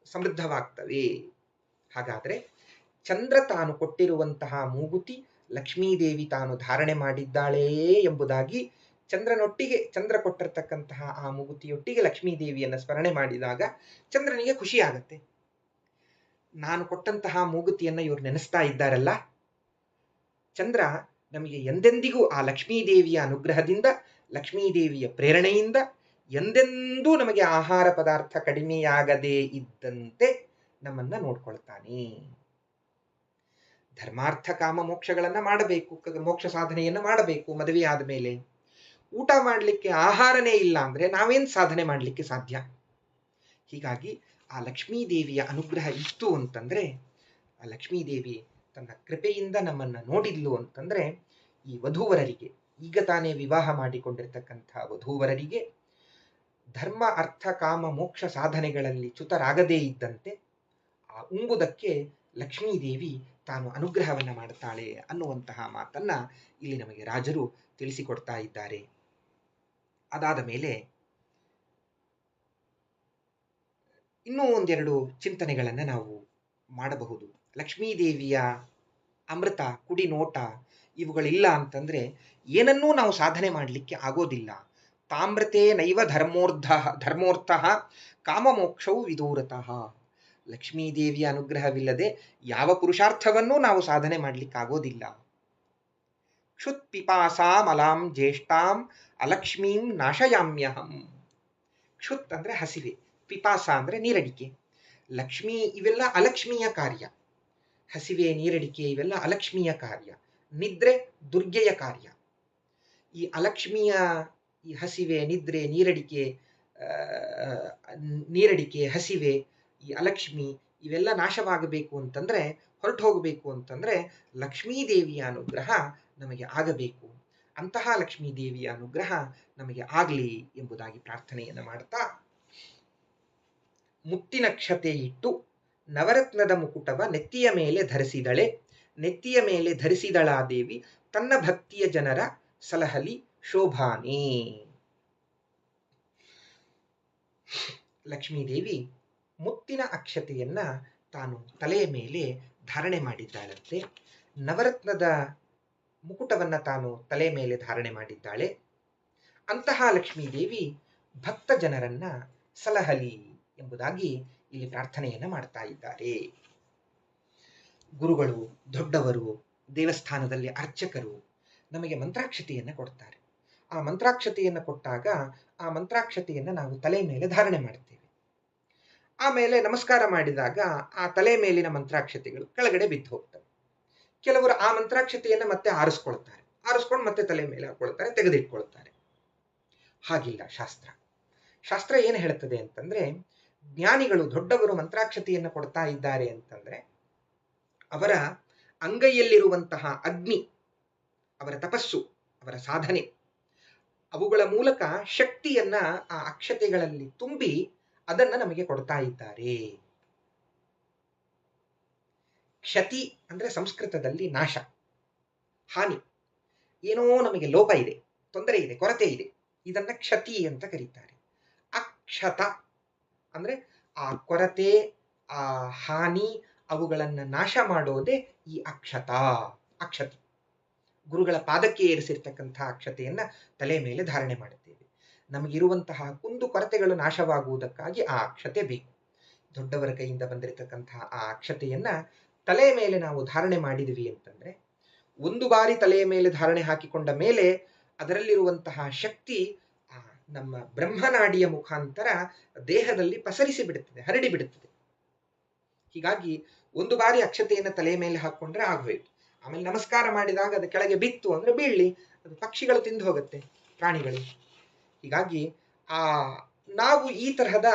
ಸಮೃದ್ಧವಾಗ್ತವೆ. ಹಾಗಾದ್ರೆ ಚಂದ್ರ ತಾನು ಕೊಟ್ಟಿರುವಂತಹ ಮೂಗುತಿ ಲಕ್ಷ್ಮೀದೇವಿ ತಾನು ಧಾರಣೆ ಮಾಡಿದ್ದಾಳೇ ಎಂಬುದಾಗಿ ಚಂದ್ರನೊಟ್ಟಿಗೆ, ಚಂದ್ರ ಕೊಟ್ಟಿರ್ತಕ್ಕಂತಹ ಆ ಮೂಗುತಿಯೊಟ್ಟಿಗೆ ಲಕ್ಷ್ಮೀದೇವಿಯನ್ನು ಸ್ಮರಣೆ ಮಾಡಿದಾಗ ಚಂದ್ರನಿಗೆ ಖುಷಿ ಆಗತ್ತೆ. ನಾನು ಕೊಟ್ಟಂತಹ ಮೂಗುತಿಯನ್ನ ಇವರು ನೆನೆಸ್ತಾ ಇದ್ದಾರಲ್ಲ, ಚಂದ್ರ ನಮಗೆ ಎಂದೆಂದಿಗೂ ಆ ಲಕ್ಷ್ಮೀದೇವಿಯ ಅನುಗ್ರಹದಿಂದ, ಲಕ್ಷ್ಮೀದೇವಿಯ ಪ್ರೇರಣೆಯಿಂದ ಎಂದೆಂದೂ ನಮಗೆ ಆಹಾರ ಪದಾರ್ಥ ಕಡಿಮೆಯಾಗದೇ ಇದ್ದಂತೆ ನಮ್ಮನ್ನ ನೋಡ್ಕೊಳ್ತಾನೆ. ಧರ್ಮಾರ್ಥ ಕಾಮ ಮೋಕ್ಷಗಳನ್ನ ಮಾಡಬೇಕು, ಮೋಕ್ಷ ಸಾಧನೆಯನ್ನ ಮಾಡಬೇಕು. ಮದುವೆ ಆದ ಮೇಲೆ ಊಟ ಮಾಡಲಿಕ್ಕೆ ಆಹಾರನೇ ಇಲ್ಲ ಅಂದ್ರೆ ನಾವೇನ್ ಸಾಧನೆ ಮಾಡಲಿಕ್ಕೆ ಸಾಧ್ಯ? ಹೀಗಾಗಿ ಆ ಲಕ್ಷ್ಮೀದೇವಿಯ ಅನುಗ್ರಹ ಇತ್ತು ಅಂತಂದ್ರೆ ಆ ಲಕ್ಷ್ಮೀದೇವಿ ತನ್ನ ಕೃಪೆಯಿಂದ ನಮ್ಮನ್ನು ನೋಡಿದ್ಲು ಅಂತಂದರೆ ಈ ವಧೂವರರಿಗೆ, ಈಗ ತಾನೇ ವಿವಾಹ ಮಾಡಿಕೊಂಡಿರ್ತಕ್ಕಂಥ ವಧೂವರರಿಗೆ ಧರ್ಮ ಅರ್ಥ ಕಾಮ ಮೋಕ್ಷ ಸಾಧನೆಗಳಲ್ಲಿ ಚ್ಯುತರಾಗದೇ ಇದ್ದಂತೆ ಆ ಉಂಬುದಕ್ಕೆ ಲಕ್ಷ್ಮೀದೇವಿ ತಾನು ಅನುಗ್ರಹವನ್ನು ಮಾಡ್ತಾಳೆ ಅನ್ನುವಂತಹ ಮಾತನ್ನ ಇಲ್ಲಿ ನಮಗೆ ರಾಜರು ತಿಳಿಸಿಕೊಡ್ತಾ ಇದ್ದಾರೆ. ಅದಾದ ಮೇಲೆ ಇನ್ನೂ ಒಂದೆರಡು ಚಿಂತನೆಗಳನ್ನು ನಾವು ಮಾಡಬಹುದು. ಲಕ್ಷ್ಮೀದೇವಿಯ ಅಮೃತ, ಕುಡಿ ನೋಟ ಇವುಗಳಿಲ್ಲ ಅಂತಂದರೆ ಏನನ್ನೂ ನಾವು ಸಾಧನೆ ಮಾಡಲಿಕ್ಕೆ ಆಗೋದಿಲ್ಲ. ತಾಮ್ರತೆ ನೈವ ಧರ್ಮೋರ್ಥ ಕಾಮಮೋಕ್ಷವು ವಿದೂರತಃ. ಲಕ್ಷ್ಮೀದೇವಿಯ ಅನುಗ್ರಹವಿಲ್ಲದೆ ಯಾವ ಪುರುಷಾರ್ಥವನ್ನೂ ನಾವು ಸಾಧನೆ ಮಾಡಲಿಕ್ಕಾಗೋದಿಲ್ಲ. ಕ್ಷುತ್ ಪಿಪಾಸಾಂ ಅಲಾಂ ಜ್ಯೇಷ್ಠಾಂ ಅಲಕ್ಷ್ಮೀಂ ನಾಶಯಾಮ್ಯಹಂ. ಕ್ಷುತ್ ಅಂದರೆ ಹಸಿವೆ, ಪಿಪಾಸ ಅಂದರೆ ನೀರಡಿಕೆ. ಲಕ್ಷ್ಮೀ ಇವೆಲ್ಲ ಅಲಕ್ಷ್ಮಿಯ ಕಾರ್ಯ. ಹಸಿವೆ, ನೀರಡಿಕೆ ಇವೆಲ್ಲ ಅಲಕ್ಷ್ಮಿಯ ಕಾರ್ಯ. ನಿದ್ರೆ ದುರ್ಗೆಯ ಕಾರ್ಯ. ಈ ಅಲಕ್ಷ್ಮಿಯ ಈ ಹಸಿವೆ, ನಿದ್ರೆ, ನೀರಡಿಕೆ, ಹಸಿವೆ, ಈ ಅಲಕ್ಷ್ಮಿ ಇವೆಲ್ಲ ನಾಶವಾಗಬೇಕು ಅಂತಂದರೆ, ಹೊರಟು ಹೋಗಬೇಕು ಅಂತಂದರೆ ಲಕ್ಷ್ಮೀದೇವಿಯ ಅನುಗ್ರಹ ನಮಗೆ ಆಗಬೇಕು. ಅಂತಹ ಲಕ್ಷ್ಮೀದೇವಿಯ ಅನುಗ್ರಹ ನಮಗೆ ಆಗಲಿ ಎಂಬುದಾಗಿ ಪ್ರಾರ್ಥನೆಯನ್ನು ಮಾಡ್ತಾ, ಮುತ್ತಿನಕ್ಷತೆ ಇಟ್ಟು ನವರತ್ನದ ಮುಕುಟವ ನೆತ್ತಿಯ ಮೇಲೆ ಧರಿಸಿದಳೆ. ನೆತ್ತಿಯ ಮೇಲೆ ಧರಿಸಿದಳಾದೇವಿ ತನ್ನ ಭಕ್ತಿಯ ಜನರ ಸಲಹಲಿ ಶೋಭಾನೇ. ಲಕ್ಷ್ಮೀದೇವಿ ಮುತ್ತಿನ ಅಕ್ಷತೆಯನ್ನ ತಾನು ತಲೆಯ ಮೇಲೆ ಧಾರಣೆ ಮಾಡಿದ್ದಾಳಂತೆ. ನವರತ್ನದ ಮುಕುಟವನ್ನ ತಾನು ತಲೆಯ ಮೇಲೆ ಧಾರಣೆ ಮಾಡಿದ್ದಾಳೆ. ಅಂತಹ ಲಕ್ಷ್ಮೀದೇವಿ ಭಕ್ತ ಜನರನ್ನ ಸಲಹಲಿ ಎಂಬುದಾಗಿ ಇಲ್ಲಿ ಪ್ರಾರ್ಥನೆಯನ್ನು ಮಾಡ್ತಾ ಇದ್ದಾರೆ. ಗುರುಗಳು, ದೊಡ್ಡವರು, ದೇವಸ್ಥಾನದಲ್ಲಿ ಅರ್ಚಕರು ನಮಗೆ ಮಂತ್ರಾಕ್ಷತೆಯನ್ನು ಕೊಡ್ತಾರೆ. ಆ ಮಂತ್ರಾಕ್ಷತೆಯನ್ನು ಕೊಟ್ಟಾಗ ಆ ಮಂತ್ರಾಕ್ಷತೆಯನ್ನು ನಾವು ತಲೆ ಮೇಲೆ ಧಾರಣೆ ಮಾಡ್ತೇವೆ. ಆಮೇಲೆ ನಮಸ್ಕಾರ ಮಾಡಿದಾಗ ಆ ತಲೆ ಮೇಲಿನ ಮಂತ್ರಾಕ್ಷತೆಗಳು ಕೆಳಗಡೆ ಬಿದ್ದು ಹೋಗ್ತವೆ. ಕೆಲವರು ಆ ಮಂತ್ರಾಕ್ಷತೆಯನ್ನು ಮತ್ತೆ ಆರಿಸ್ಕೊಂಡು ಮತ್ತೆ ತಲೆ ಮೇಲೆ ಹಾಕೊಳ್ತಾರೆ, ತೆಗೆದಿಟ್ಕೊಳ್ತಾರೆ. ಹಾಗಿಲ್ಲ ಶಾಸ್ತ್ರ ಏನು ಹೇಳ್ತದೆ ಅಂತಂದ್ರೆ, ಜ್ಞಾನಿಗಳು, ದೊಡ್ಡವರು ಮಂತ್ರಾಕ್ಷತೆಯನ್ನು ಕೊಡ್ತಾ ಇದ್ದಾರೆ ಅಂತಂದ್ರೆ ಅವರ ಅಂಗೈಯಲ್ಲಿರುವಂತಹ ಅಗ್ನಿ, ಅವರ ತಪಸ್ಸು, ಅವರ ಸಾಧನೆ, ಅವುಗಳ ಮೂಲಕ ಶಕ್ತಿಯನ್ನ ಆ ಅಕ್ಷತೆಗಳಲ್ಲಿ ತುಂಬಿ ಅದನ್ನ ನಮಗೆ ಕೊಡ್ತಾ ಇದ್ದಾರೆ. ಕ್ಷತಿ ಅಂದ್ರೆ ಸಂಸ್ಕೃತದಲ್ಲಿ ನಾಶ, ಹಾನಿ, ಏನೋ ನಮಗೆ ಲೋಪ ಇದೆ, ತೊಂದರೆ ಇದೆ, ಕೊರತೆ ಇದೆ, ಇದನ್ನ ಕ್ಷತಿ ಅಂತ ಕರೀತಾರೆ. ಅಕ್ಷತ ಅಂದ್ರೆ ಆ ಕೊರತೆ, ಆ ಹಾನಿ, ಅವುಗಳನ್ನ ನಾಶ ಮಾಡೋದೇ ಈ ಅಕ್ಷತೆ. ಗುರುಗಳ ಪಾದಕ್ಕೆ ಏರಿಸಿರ್ತಕ್ಕಂಥ ಅಕ್ಷತೆಯನ್ನ ತಲೆ ಮೇಲೆ ಧಾರಣೆ ಮಾಡುತ್ತೇವೆ. ನಮಗಿರುವಂತಹ ಕುಂದು ಕೊರತೆಗಳು ನಾಶವಾಗುವುದಕ್ಕಾಗಿ ಆ ಅಕ್ಷತೆ ಬೇಕು. ದೊಡ್ಡವರ ಕೈಯಿಂದ ಬಂದಿರತಕ್ಕಂತಹ ಆ ಅಕ್ಷತೆಯನ್ನ ತಲೆಯ ಮೇಲೆ ನಾವು ಧಾರಣೆ ಮಾಡಿದ್ವಿ ಅಂತಂದ್ರೆ, ಒಂದು ಬಾರಿ ತಲೆಯ ಮೇಲೆ ಧಾರಣೆ ಹಾಕಿಕೊಂಡ ಮೇಲೆ ಅದರಲ್ಲಿರುವಂತಹ ಶಕ್ತಿ ನಮ್ಮ ಬ್ರಹ್ಮನಾಡಿಯ ಮುಖಾಂತರ ದೇಹದಲ್ಲಿ ಪಸರಿಸಿ ಬಿಡುತ್ತದೆ, ಹರಡಿ ಬಿಡುತ್ತದೆ. ಹೀಗಾಗಿ ಒಂದು ಬಾರಿ ಅಕ್ಷತೆಯನ್ನು ತಲೆಯ ಮೇಲೆ ಹಾಕೊಂಡ್ರೆ ಆಗೋಯ್ತು. ಆಮೇಲೆ ನಮಸ್ಕಾರ ಮಾಡಿದಾಗ ಅದು ಕೆಳಗೆ ಬಿತ್ತು ಅಂದ್ರೆ ಬೀಳಲಿ, ಅದು ಪಕ್ಷಿಗಳು ತಿಂದು ಹೋಗುತ್ತೆ, ಪ್ರಾಣಿಗಳು. ಹೀಗಾಗಿ ನಾವು ಈ ತರಹದ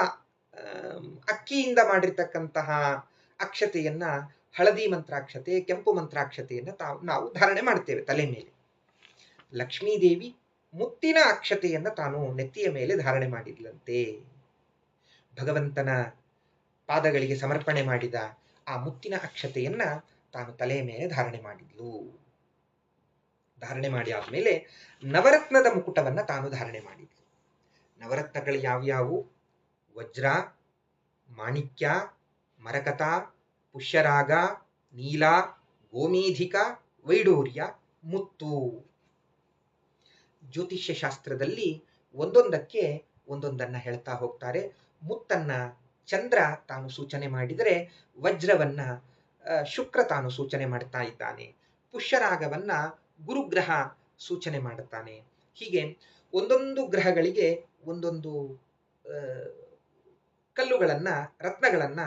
ಅಕ್ಕಿಯಿಂದ ಮಾಡಿರ್ತಕ್ಕಂತಹ ಅಕ್ಷತೆಯನ್ನ, ಹಳದಿ ಮಂತ್ರಾಕ್ಷತೆ, ಕೆಂಪು ಮಂತ್ರಾಕ್ಷತೆಯನ್ನ ನಾವು ಧಾರಣೆ ಮಾಡ್ತೇವೆ ತಲೆ ಮೇಲೆ. ಲಕ್ಷ್ಮೀದೇವಿ ಮುತ್ತಿನ ಅಕ್ಷತೆಯನ್ನ ತಾನು ನೆತ್ತಿಯ ಮೇಲೆ ಧಾರಣೆ ಮಾಡಿದ್ಲಂತೆ. ಭಗವಂತನ ಪಾದಗಳಿಗೆ ಸಮರ್ಪಣೆ ಮಾಡಿದ ಆ ಮುತ್ತಿನ ಅಕ್ಷತೆಯನ್ನ ತಾನು ತಲೆಯ ಮೇಲೆ ಧಾರಣೆ ಮಾಡಿದ್ಲು. ಧಾರಣೆ ಮಾಡಿ ಆದ್ಮೇಲೆ ನವರತ್ನದ ಮುಕುಟವನ್ನ ತಾನು ಧಾರಣೆ ಮಾಡಿದ್ಲು. ನವರತ್ನಗಳು ಯಾವ್ಯಾವು? ವಜ್ರ, ಮಾಣಿಕ್ಯ, ಮರಕತ, ಪುಷ್ಯರಾಗ, ನೀಲ, ಗೋಮೀಧಿಕ, ವೈಡೂರ್ಯ, ಮುತ್ತು. ಜ್ಯೋತಿಷ್ಯ ಶಾಸ್ತ್ರದಲ್ಲಿ ಒಂದೊಂದಕ್ಕೆ ಒಂದೊಂದನ್ನ ಹೇಳ್ತಾ ಹೋಗ್ತಾರೆ. ಮುತ್ತನ್ನ ಚಂದ್ರ ತಾನು ಸೂಚನೆ ಮಾಡಿದರೆ, ವಜ್ರವನ್ನ ಶುಕ್ರ ತಾನು ಸೂಚನೆ ಮಾಡ್ತಾ ಇದ್ದಾನೆ, ಪುಷ್ಯರಾಗವನ್ನ ಗುರುಗ್ರಹ ಸೂಚನೆ ಮಾಡುತ್ತಾನೆ. ಹೀಗೆ ಒಂದೊಂದು ಗ್ರಹಗಳಿಗೆ ಒಂದೊಂದು ಕಲ್ಲುಗಳನ್ನ, ರತ್ನಗಳನ್ನ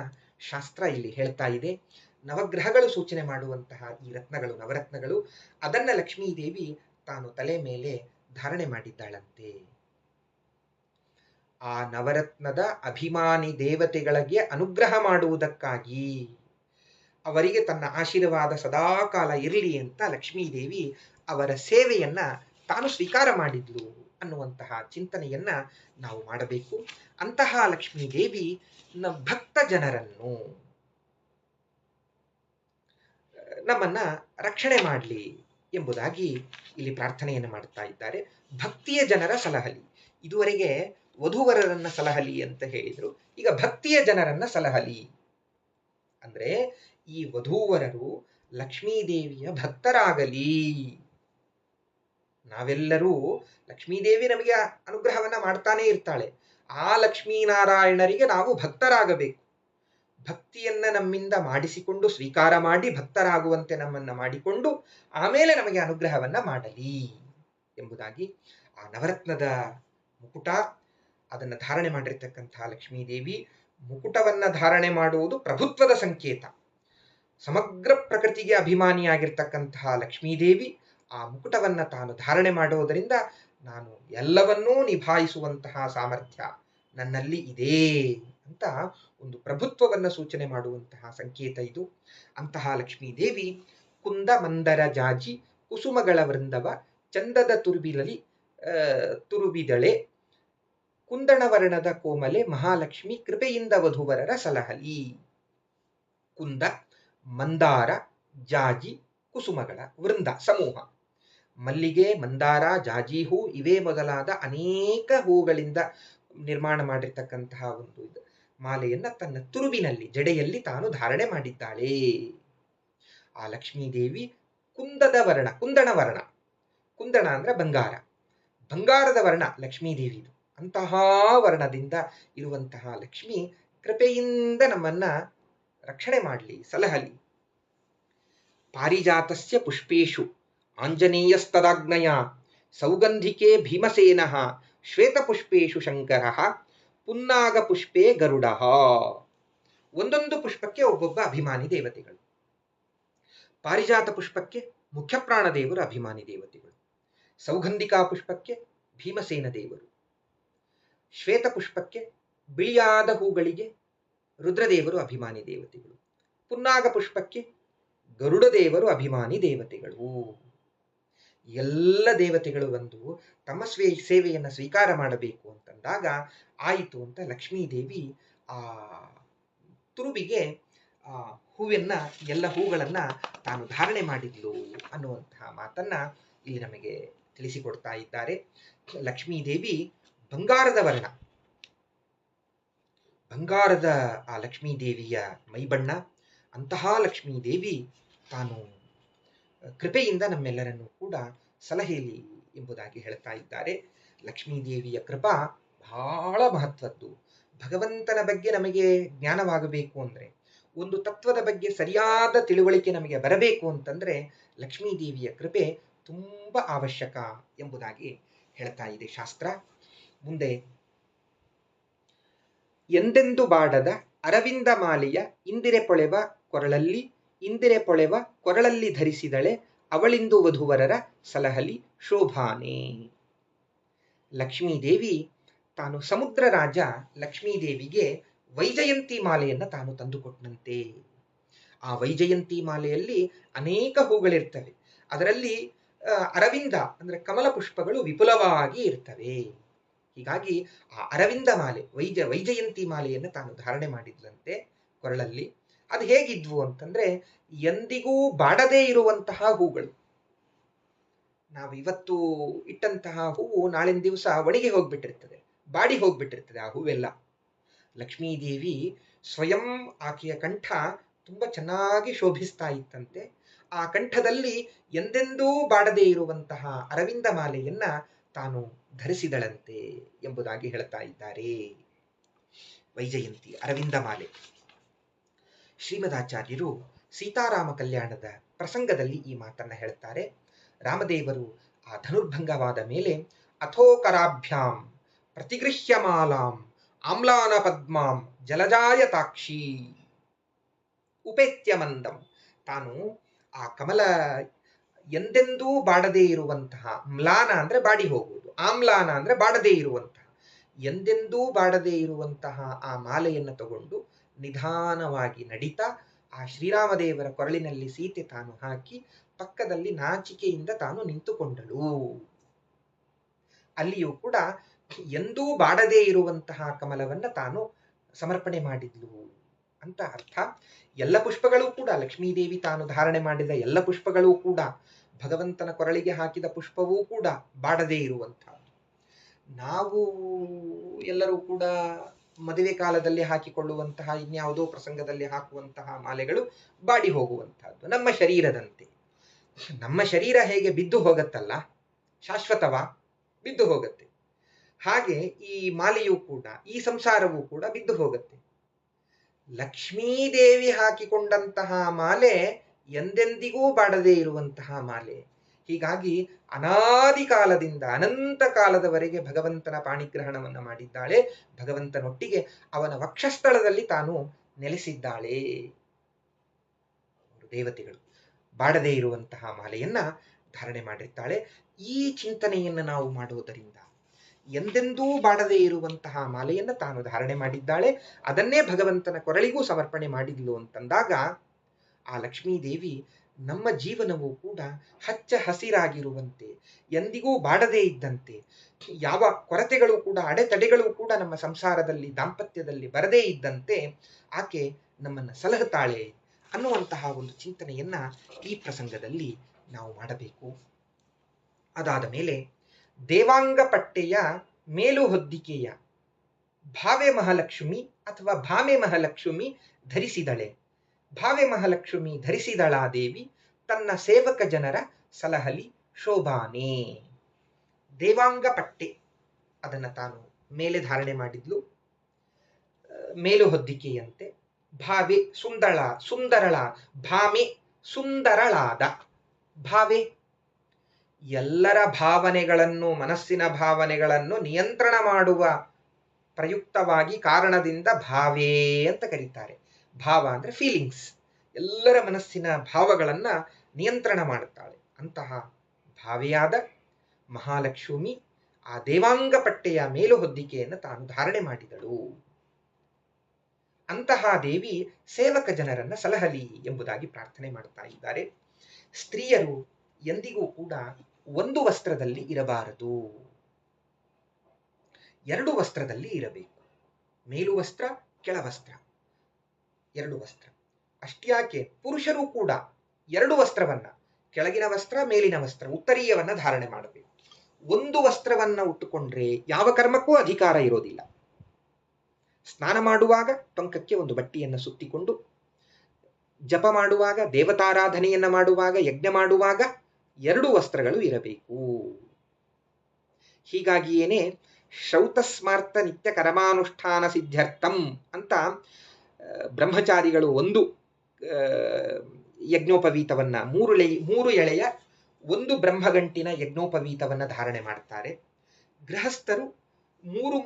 ಶಾಸ್ತ್ರ ಇಲ್ಲಿ ಹೇಳ್ತಾ ಇದೆ. ನವಗ್ರಹಗಳು ಸೂಚನೆ ಮಾಡುವಂತಹ ಈ ರತ್ನಗಳು, ನವರತ್ನಗಳು, ಅದನ್ನ ಲಕ್ಷ್ಮೀದೇವಿ ತಾನು ತಲೆ ಮೇಲೆ ಧಾರಣೆ ಮಾಡಿದ್ದಾಳಂತೆ. ಆ ನವರತ್ನದ ಅಭಿಮಾನಿ ದೇವತೆಗಳಿಗೆ ಅನುಗ್ರಹ ಮಾಡುವುದಕ್ಕಾಗಿ, ಅವರಿಗೆ ತನ್ನ ಆಶೀರ್ವಾದ ಸದಾಕಾಲ ಇರಲಿ ಅಂತ ಲಕ್ಷ್ಮೀದೇವಿ ಅವರ ಸೇವೆಯನ್ನ ತಾನು ಸ್ವೀಕಾರ ಮಾಡಿದ್ಲು ಅನ್ನುವಂತಹ ಚಿಂತನೆಯನ್ನ ನಾವು ಮಾಡಬೇಕು. ಅಂತಹ ಲಕ್ಷ್ಮೀದೇವಿ ಭಕ್ತ ಜನರನ್ನು ನಮ್ಮನ್ನ ರಕ್ಷಣೆ ಮಾಡಲಿ ಎಂಬುದಾಗಿ ಇಲ್ಲಿ ಪ್ರಾರ್ಥನೆಯನ್ನು ಮಾಡುತ್ತಾ ಇದ್ದಾರೆ. ಭಕ್ತಿಯ ಜನರ ಸಲಹಲಿ. ಇದುವರೆಗೆ ವಧೂವರರನ್ನ ಸಲಹಲಿ ಅಂತ ಹೇಳಿದ್ರು. ಈಗ ಭಕ್ತಿಯ ಜನರನ್ನ ಸಲಹಲಿ ಅಂದ್ರೆ ಈ ವಧೂವರರು ಲಕ್ಷ್ಮೀದೇವಿಯ ಭಕ್ತರಾಗಲಿ. ನಾವೆಲ್ಲರೂ ಲಕ್ಷ್ಮೀದೇವಿ ನಮಗೆ ಅನುಗ್ರಹವನ್ನ ಮಾಡ್ತಾನೆ ಇರ್ತಾಳೆ. ಆ ಲಕ್ಷ್ಮೀನಾರಾಯಣರಿಗೆ ನಾವು ಭಕ್ತರಾಗಬೇಕು. ಭಕ್ತಿಯನ್ನ ನಮ್ಮಿಂದ ಮಾಡಿಸಿಕೊಂಡು ಸ್ವೀಕಾರ ಮಾಡಿ ಭಕ್ತರಾಗುವಂತೆ ನಮ್ಮನ್ನ ಮಾಡಿಕೊಂಡು ಆಮೇಲೆ ನಮಗೆ ಅನುಗ್ರಹವನ್ನ ಮಾಡಲಿ ಎಂಬುದಾಗಿ ಆ ನವರತ್ನದ ಮುಕುಟ ಅದನ್ನು ಧಾರಣೆ ಮಾಡಿರ್ತಕ್ಕಂತಹ ಲಕ್ಷ್ಮೀದೇವಿ ಮುಕುಟವನ್ನ ಧಾರಣೆ ಮಾಡುವುದು ಪ್ರಭುತ್ವದ ಸಂಕೇತ. ಸಮಗ್ರ ಪ್ರಕೃತಿಗೆ ಅಭಿಮಾನಿಯಾಗಿರ್ತಕ್ಕಂತಹ ಲಕ್ಷ್ಮೀದೇವಿ ಆ ಮುಕುಟವನ್ನ ತಾನು ಧಾರಣೆ ಮಾಡುವುದರಿಂದ ನಾನು ಎಲ್ಲವನ್ನೂ ನಿಭಾಯಿಸುವಂತಹ ಸಾಮರ್ಥ್ಯ ನನ್ನಲ್ಲಿ ಇದೆ ಅಂತ ಒಂದು ಪ್ರಭುತ್ವವನ್ನು ಸೂಚನೆ ಮಾಡುವಂತಹ ಸಂಕೇತ ಇದು. ಅಂತಹ ಲಕ್ಷ್ಮೀದೇವಿ ಕುಂದ ಮಂದರ ಜಾಜಿ ಕುಸುಮಗಳ ವೃಂದವ ಚಂದದ ತುರುಬಿದಳೆ ಕುಂದಣವರ್ಣದ ಕೋಮಲೆ ಮಹಾಲಕ್ಷ್ಮಿ ಕೃಪೆಯಿಂದ ವಧುವರರ ಸಲಹಲಿ. ಕುಂದ, ಮಂದಾರ, ಜಾಜಿ, ಕುಸುಮಗಳ ವೃಂದ ಸಮೂಹ. ಮಲ್ಲಿಗೆ, ಮಂದಾರ, ಜಾಜಿ ಹೂ ಇವೇ ಮೊದಲಾದ ಅನೇಕ ಹೂಗಳಿಂದ ನಿರ್ಮಾಣ ಮಾಡಿರ್ತಕ್ಕಂತಹ ಒಂದು ಮಾಲೆಯನ್ನ ತನ್ನ ತುರುವಿನಲ್ಲಿ ಜಡೆಯಲ್ಲಿ ತಾನು ಧಾರಣೆ ಮಾಡಿದ್ದಾಳೆ. ಆ ಲಕ್ಷ್ಮೀದೇವಿ ಕುಂದದ ವರ್ಣ, ಕುಂದಣ ವರ್ಣ, ಕುಂದಣ ಅಂದ್ರೆ ಬಂಗಾರ, ಬಂಗಾರದ ವರ್ಣ ಲಕ್ಷ್ಮೀದೇವಿದು. ಅಂತಹ ವರ್ಣದಿಂದ ಇರುವಂತಹ ಲಕ್ಷ್ಮಿ ಕೃಪೆಯಿಂದ ನಮ್ಮನ್ನ ರಕ್ಷಣೆ ಮಾಡಲಿ, ಸಲಹಲಿ. ಪಾರಿಜಾತಸ್ಯ ಪುಷ್ಪೇಶು ಆಂಜನೇಯಸ್ತದಾಗ್ನಯ ಸೌಗಂಧಿಕೆ ಭೀಮಸೇನಃ ಶ್ವೇತಪುಷ್ಪೇಶು ಶಂಕರಃ ಪುನ್ನಾಗ ಪುಷ್ಪೇ ಗರುಡಃ. ಒಂದೊಂದು ಪುಷ್ಪಕ್ಕೆ ಒಬ್ಬೊಬ್ಬ ಅಭಿಮಾನಿ ದೇವತೆಗಳು. ಪಾರಿಜಾತ ಪುಷ್ಪಕ್ಕೆ ಮುಖ್ಯಪ್ರಾಣ ದೇವರು ಅಭಿಮಾನಿ ದೇವತೆಗಳು. ಸೌಗಂಧಿಕಾ ಪುಷ್ಪಕ್ಕೆ ಭೀಮಸೇನ ದೇವರು. ಶ್ವೇತ ಪುಷ್ಪಕ್ಕೆ ಬಿಳಿಯಾದ ಹೂಗಳಿಗೆ ರುದ್ರದೇವರು ಅಭಿಮಾನಿ ದೇವತೆಗಳು. ಪುನ್ನಾಗ ಪುಷ್ಪಕ್ಕೆ ಗರುಡ ದೇವರು ಅಭಿಮಾನಿ ದೇವತೆಗಳು. ಎಲ್ಲ ದೇವತೆಗಳು ಬಂದು ತಮ್ಮ ಸೇವೆಯನ್ನು ಸ್ವೀಕಾರ ಮಾಡಬೇಕು ಅಂತಂದಾಗ ಆಯಿತು ಅಂತ ಲಕ್ಷ್ಮೀದೇವಿ ಆ ತುರುಬಿಗೆ ಹೂವನ್ನ ಎಲ್ಲ ಹೂಗಳನ್ನ ತಾನು ಧಾರಣೆ ಮಾಡಿದ್ಲು ಅನ್ನುವಂತಹ ಮಾತನ್ನ ಇಲ್ಲಿ ನಮಗೆ ತಿಳಿಸಿಕೊಡ್ತಾ ಇದ್ದಾರೆ. ಲಕ್ಷ್ಮೀದೇವಿ ಬಂಗಾರದ ವರ್ಣ, ಬಂಗಾರದ ಆ ಲಕ್ಷ್ಮೀದೇವಿಯ ಮೈಬಣ್ಣ. ಅಂತಹ ಲಕ್ಷ್ಮೀದೇವಿ ತಾನು ಕೃಪೆಯಿಂದ ನಮ್ಮೆಲ್ಲರನ್ನೂ ಕೂಡ ಸಲಹೆಯಲ್ಲಿ ಎಂಬುದಾಗಿ ಹೇಳ್ತಾ ಇದ್ದಾರೆ. ಲಕ್ಷ್ಮೀದೇವಿಯ ಕೃಪಾ ಬಹಳ ಮಹತ್ವದ್ದು. ಭಗವಂತನ ಬಗ್ಗೆ ನಮಗೆ ಜ್ಞಾನವಾಗಬೇಕು ಅಂದ್ರೆ, ಒಂದು ತತ್ವದ ಬಗ್ಗೆ ಸರಿಯಾದ ತಿಳುವಳಿಕೆ ನಮಗೆ ಬರಬೇಕು ಅಂತಂದ್ರೆ ಲಕ್ಷ್ಮೀದೇವಿಯ ಕೃಪೆ ತುಂಬಾ ಅವಶ್ಯಕ ಎಂಬುದಾಗಿ ಹೇಳ್ತಾ ಇದೆ ಶಾಸ್ತ್ರ. ಮುಂದೆ ಎಂದೆಂದು ಬಾಡದ ಅರವಿಂದ ಮಾಲೆಯ ಇಂದಿರೆ ಪೊಳೆವ ಕೊರಳಲ್ಲಿ ಇಂದಿರೆ ಪೊಳೆವ ಕೊರಳಲ್ಲಿ ಧರಿಸಿದಳೆ ಅವಳಿಂದು ವಧುವರರ ಸಲಹಲಿ ಶೋಭಾನೆ. ಲಕ್ಷ್ಮೀದೇವಿ ತಾನು ಸಮುದ್ರ ರಾಜ ಲಕ್ಷ್ಮೀದೇವಿಗೆ ವೈಜಯಂತಿ ಮಾಲೆಯನ್ನ ತಾನು ತಂದುಕೊಟ್ಟಂತೆ. ಆ ವೈಜಯಂತಿ ಮಾಲೆಯಲ್ಲಿ ಅನೇಕ ಹೂಗಳಿರ್ತವೆ. ಅದರಲ್ಲಿ ಅರವಿಂದ ಅಂದ್ರೆ ಕಮಲ ಪುಷ್ಪಗಳು ವಿಪುಲವಾಗಿ ಇರ್ತವೆ. ಹೀಗಾಗಿ ಆ ಅರವಿಂದ ಮಾಲೆ ವೈಜಯಂತಿ ಮಾಲೆಯನ್ನು ತಾನು ಧಾರಣೆ ಮಾಡಿದ್ಲಂತೆ ಕೊರಳಲ್ಲಿ. ಅದು ಹೇಗಿದ್ವು ಅಂತಂದ್ರೆ ಎಂದಿಗೂ ಬಾಡದೇ ಇರುವಂತಹ ಹೂಗಳು. ನಾವು ಇವತ್ತು ಇಟ್ಟಂತಹ ಹೂವು ನಾಳಿನ ದಿವಸ ಒಣಗಿ ಹೋಗ್ಬಿಟ್ಟಿರ್ತದೆ, ಬಾಡಿ ಹೋಗ್ಬಿಟ್ಟಿರ್ತದೆ ಆ ಹೂವೆಲ್ಲ. ಲಕ್ಷ್ಮೀದೇವಿ ಸ್ವಯಂ ಆಕೆಯ ಕಂಠ ತುಂಬಾ ಚೆನ್ನಾಗಿ ಶೋಭಿಸ್ತಾ ಇತ್ತಂತೆ. ಆ ಕಂಠದಲ್ಲಿ ಎಂದೆಂದೂ ಬಾಡದೇ ಇರುವಂತಹ ಅರವಿಂದ ಮಾಲೆಯನ್ನ ತಾನು ಧರಿಸಿದಳಂತೆ ಎಂಬುದಾಗಿ ಹೇಳ್ತಾ ಇದ್ದಾರೆ. ವೈಜಯಂತಿ ಅರವಿಂದ ಮಾಲೆ. ಶ್ರೀಮದಾಚಾರ್ಯರು ಸೀತಾರಾಮ ಕಲ್ಯಾಣದ ಪ್ರಸಂಗದಲ್ಲಿ ಈ ಮಾತನ್ನ ಹೇಳ್ತಾರೆ. ರಾಮದೇವರು ಆ ಧನುರ್ಭಂಗವಾದ ಮೇಲೆ ಅಥೋಕರಾಭ್ಯಾಂ ಪ್ರತಿಗೃಹ್ಯ ಮಾಲಾಂ ಆಮ್ಲಾನ ಪದ್ಮಾಂ ಜಲಜಾಯತಾಕ್ಷಿ ಉಪೇತ್ಯ ಮಂದಂ. ತಾನು ಆ ಕಮಲ ಎಂದೆಂದೂ ಬಾಡದೇ ಇರುವಂತಹ, ಮ್ಲಾನ ಅಂದ್ರೆ ಬಾಡಿ ಹೋಗುವುದು, ಆಮ್ಲಾನ ಅಂದ್ರೆ ಬಾಡದೇ ಇರುವಂತಹ, ಎಂದೆಂದೂ ಬಾಡದೇ ಇರುವಂತಹ ಆ ಮಾಲೆಯನ್ನು ತಗೊಂಡು ನಿಧಾನವಾಗಿ ನಡೀತಾ ಆ ಶ್ರೀರಾಮದೇವರ ಕೊರಳಿನಲ್ಲಿ ಸೀತೆ ತಾನು ಹಾಕಿ ಪಕ್ಕದಲ್ಲಿ ನಾಚಿಕೆಯಿಂದ ತಾನು ನಿಂತುಕೊಂಡಳು. ಅಲ್ಲಿಯೂ ಕೂಡ ಎಂದೂ ಬಾಡದೇ ಇರುವಂತಹ ಕಮಲವನ್ನ ತಾನು ಸಮರ್ಪಣೆ ಮಾಡಿದ್ಲು ಅಂತ ಅರ್ಥ. ಎಲ್ಲ ಪುಷ್ಪಗಳು ಕೂಡ ಲಕ್ಷ್ಮೀದೇವಿ ತಾನು ಧಾರಣೆ ಮಾಡಿದ ಎಲ್ಲ ಪುಷ್ಪಗಳೂ ಕೂಡ, ಭಗವಂತನ ಕೊರಳಿಗೆ ಹಾಕಿದ ಪುಷ್ಪವೂ ಕೂಡ ಬಾಡದೇ ಇರುವಂತಹದ್ದು. ನಾವು ಎಲ್ಲರೂ ಕೂಡ ಮದುವೆ ಕಾಲದಲ್ಲಿ ಹಾಕಿಕೊಳ್ಳುವಂತಹ, ಇನ್ಯಾವುದೋ ಪ್ರಸಂಗದಲ್ಲಿ ಹಾಕುವಂತಹ ಮಾಲೆಗಳು ಬಾಡಿ ಹೋಗುವಂತಹದ್ದು. ನಮ್ಮ ಶರೀರದಂತೆ. ನಮ್ಮ ಶರೀರ ಹೇಗೆ ಬಿದ್ದು ಹೋಗತ್ತಲ್ಲ, ಶಾಶ್ವತವಾ, ಬಿದ್ದು ಹೋಗತ್ತೆ. ಹಾಗೆ ಈ ಮಾಲೆಯೂ ಕೂಡ, ಈ ಸಂಸಾರವೂ ಕೂಡ ಬಿದ್ದು ಹೋಗತ್ತೆ. ಲಕ್ಷ್ಮೀದೇವಿ ಹಾಕಿಕೊಂಡಂತಹ ಮಾಲೆ ಎಂದೆಂದಿಗೂ ಬಾಡದೇ ಇರುವಂತಹ ಮಾಲೆ. ಹೀಗಾಗಿ ಅನಾದಿ ಕಾಲದಿಂದ ಅನಂತ ಕಾಲದವರೆಗೆ ಭಗವಂತನ ಪಾಣಿಗ್ರಹಣವನ್ನ ಮಾಡಿದ್ದಾಳೆ. ಭಗವಂತನೊಟ್ಟಿಗೆ ಅವನ ವಕ್ಷಸ್ಥಳದಲ್ಲಿ ತಾನು ನೆಲೆಸಿದ್ದಾಳೆ. ದೇವತೆಗಳು ಬಾಡದೇ ಇರುವಂತಹ ಮಾಲೆಯನ್ನ ಧಾರಣೆ ಮಾಡಿರ್ತಾಳೆ. ಈ ಚಿಂತನೆಯನ್ನು ನಾವು ಮಾಡುವುದರಿಂದ ಎಂದೆಂದೂ ಬಾಡದೇ ಇರುವಂತಹ ಮಾಲೆಯನ್ನು ತಾನು ಧಾರಣೆ ಮಾಡಿದ್ದಾಳೆ. ಅದನ್ನೇ ಭಗವಂತನ ಕೊರಳಿಗೂ ಸಮರ್ಪಣೆ ಮಾಡಿದ್ಲು ಅಂತಂದಾಗ ಆ ಲಕ್ಷ್ಮೀದೇವಿ ನಮ್ಮ ಜೀವನವೂ ಕೂಡ ಹಚ್ಚ ಹಸಿರಾಗಿರುವಂತೆ, ಎಂದಿಗೂ ಬಾಡದೇ ಇದ್ದಂತೆ, ಯಾವ ಕೊರತೆಗಳು ಕೂಡ, ಅಡೆತಡೆಗಳು ಕೂಡ ನಮ್ಮ ಸಂಸಾರದಲ್ಲಿ, ದಾಂಪತ್ಯದಲ್ಲಿ ಬರದೇ ಇದ್ದಂತೆ ಆಕೆ ನಮ್ಮನ್ನು ಸಲಹುತ್ತಾಳೆ ಅನ್ನುವಂತಹ ಒಂದು ಚಿಂತನೆಯನ್ನ ಈ ಪ್ರಸಂಗದಲ್ಲಿ ನಾವು ಮಾಡಬೇಕು. ಅದಾದ ಮೇಲೆ ದೇವಾಂಗ ಪಟ್ಟೆಯ ಮೇಲು ಹೊದ್ದಿಕೆಯ ಭಾವೆ ಮಹಾಲಕ್ಷ್ಮಿ ಅಥವಾ ಭಾಮೆ ಮಹಾಲಕ್ಷ್ಮಿ ಧರಿಸಿದಳೆ. ಭಾವೆ ಮಹಾಲಕ್ಷ್ಮಿ ಧರಿಸಿದಳಾ ದೇವಿ ತನ್ನ ಸೇವಕ ಜನರ ಸಲಹಲಿ ಶೋಭಾನೆ. ದೇವಾಂಗ ಪಟ್ಟೆ ಅದನ್ನ ತಾನು ಮೇಲೆ ಧಾರಣೆ ಮಾಡಿದ್ಲು, ಮೇಲು ಹೊದ್ದಿಕೆಯಂತೆ. ಭಾವೆ ಸುಂದರಳ, ಭಾಮೆ ಸುಂದರಳಾದ. ಭಾವೆ ಎಲ್ಲರ ಭಾವನೆಗಳನ್ನು, ಮನಸ್ಸಿನ ಭಾವನೆಗಳನ್ನು ನಿಯಂತ್ರಣ ಮಾಡುವ ಪ್ರಯುಕ್ತವಾಗಿ ಕಾರಣದಿಂದ ಭಾವೇ ಅಂತ ಕರೀತಾರೆ. ಭಾವ ಅಂದ್ರೆ ಫೀಲಿಂಗ್ಸ್, ಎಲ್ಲರ ಮನಸ್ಸಿನ ಭಾವಗಳನ್ನ ನಿಯಂತ್ರಣ ಮಾಡುತ್ತಾಳೆ. ಅಂತಹ ಭಾವೆಯಾದ ಮಹಾಲಕ್ಷ್ಮಿ ಆ ದೇವಾಂಗ ಪಟ್ಟೆಯ ಮೇಲು ಹೊದ್ದಿಕೆಯನ್ನು ತಾನು ಧಾರಣೆ ಮಾಡಿದಳು. ಅಂತಹ ದೇವಿ ಸೇವಕ ಜನರನ್ನ ಸಲಹಲಿ ಎಂಬುದಾಗಿ ಪ್ರಾರ್ಥನೆ ಮಾಡ್ತಾ ಇದ್ದಾರೆ. ಸ್ತ್ರೀಯರು ಎಂದಿಗೂ ಕೂಡ ಒಂದು ವಸ್ತ್ರದಲ್ಲಿ ಇರಬಾರದು, ಎರಡು ವಸ್ತ್ರದಲ್ಲಿ ಇರಬೇಕು. ಮೇಲು ವಸ್ತ್ರ, ಕೆಳ ವಸ್ತ್ರ, ಎರಡು ವಸ್ತ್ರ. ಅಷ್ಟ್ಯಾಕೆ ಪುರುಷರು ಕೂಡ ಎರಡು ವಸ್ತ್ರವನ್ನ, ಕೆಳಗಿನ ವಸ್ತ್ರ, ಮೇಲಿನ ವಸ್ತ್ರ, ಉತ್ತರೀಯವನ್ನ ಧಾರಣೆ ಮಾಡಬೇಕು. ಒಂದು ವಸ್ತ್ರವನ್ನ ಉಟ್ಟುಕೊಂಡ್ರೆ ಯಾವ ಕರ್ಮಕ್ಕೂ ಅಧಿಕಾರ ಇರೋದಿಲ್ಲ. ಸ್ನಾನ ಮಾಡುವಾಗ ಟೊಂಕಕ್ಕೆ ಒಂದು ಬಟ್ಟೆಯನ್ನು ಸುತ್ತಿಕೊಂಡು, ಜಪ ಮಾಡುವಾಗ, ದೇವತಾರಾಧನೆಯನ್ನ ಮಾಡುವಾಗ, ಯಜ್ಞ ಮಾಡುವಾಗ ಎರಡು ವಸ್ತ್ರಗಳು ಇರಬೇಕು. ಹೀಗಾಗಿಯೇನೆ ಶ್ರೌತಸ್ಮಾರ್ಥ ನಿತ್ಯ ಕರ್ಮಾನುಷ್ಠಾನ ಸಿದ್ಧ್ಯರ್ಥಂ ಅಂತ ಬ್ರಹ್ಮಚಾರಿಗಳು ಒಂದು ಯಜ್ಞೋಪವೀತವನ್ನ, ಮೂರು ಎಳೆಯ ಒಂದು ಬ್ರಹ್ಮಗಂಟಿನ ಯಜ್ಞೋಪವೀತವನ್ನ ಧಾರಣೆ ಮಾಡ್ತಾರೆ. ಗೃಹಸ್ಥರು ಮೂರು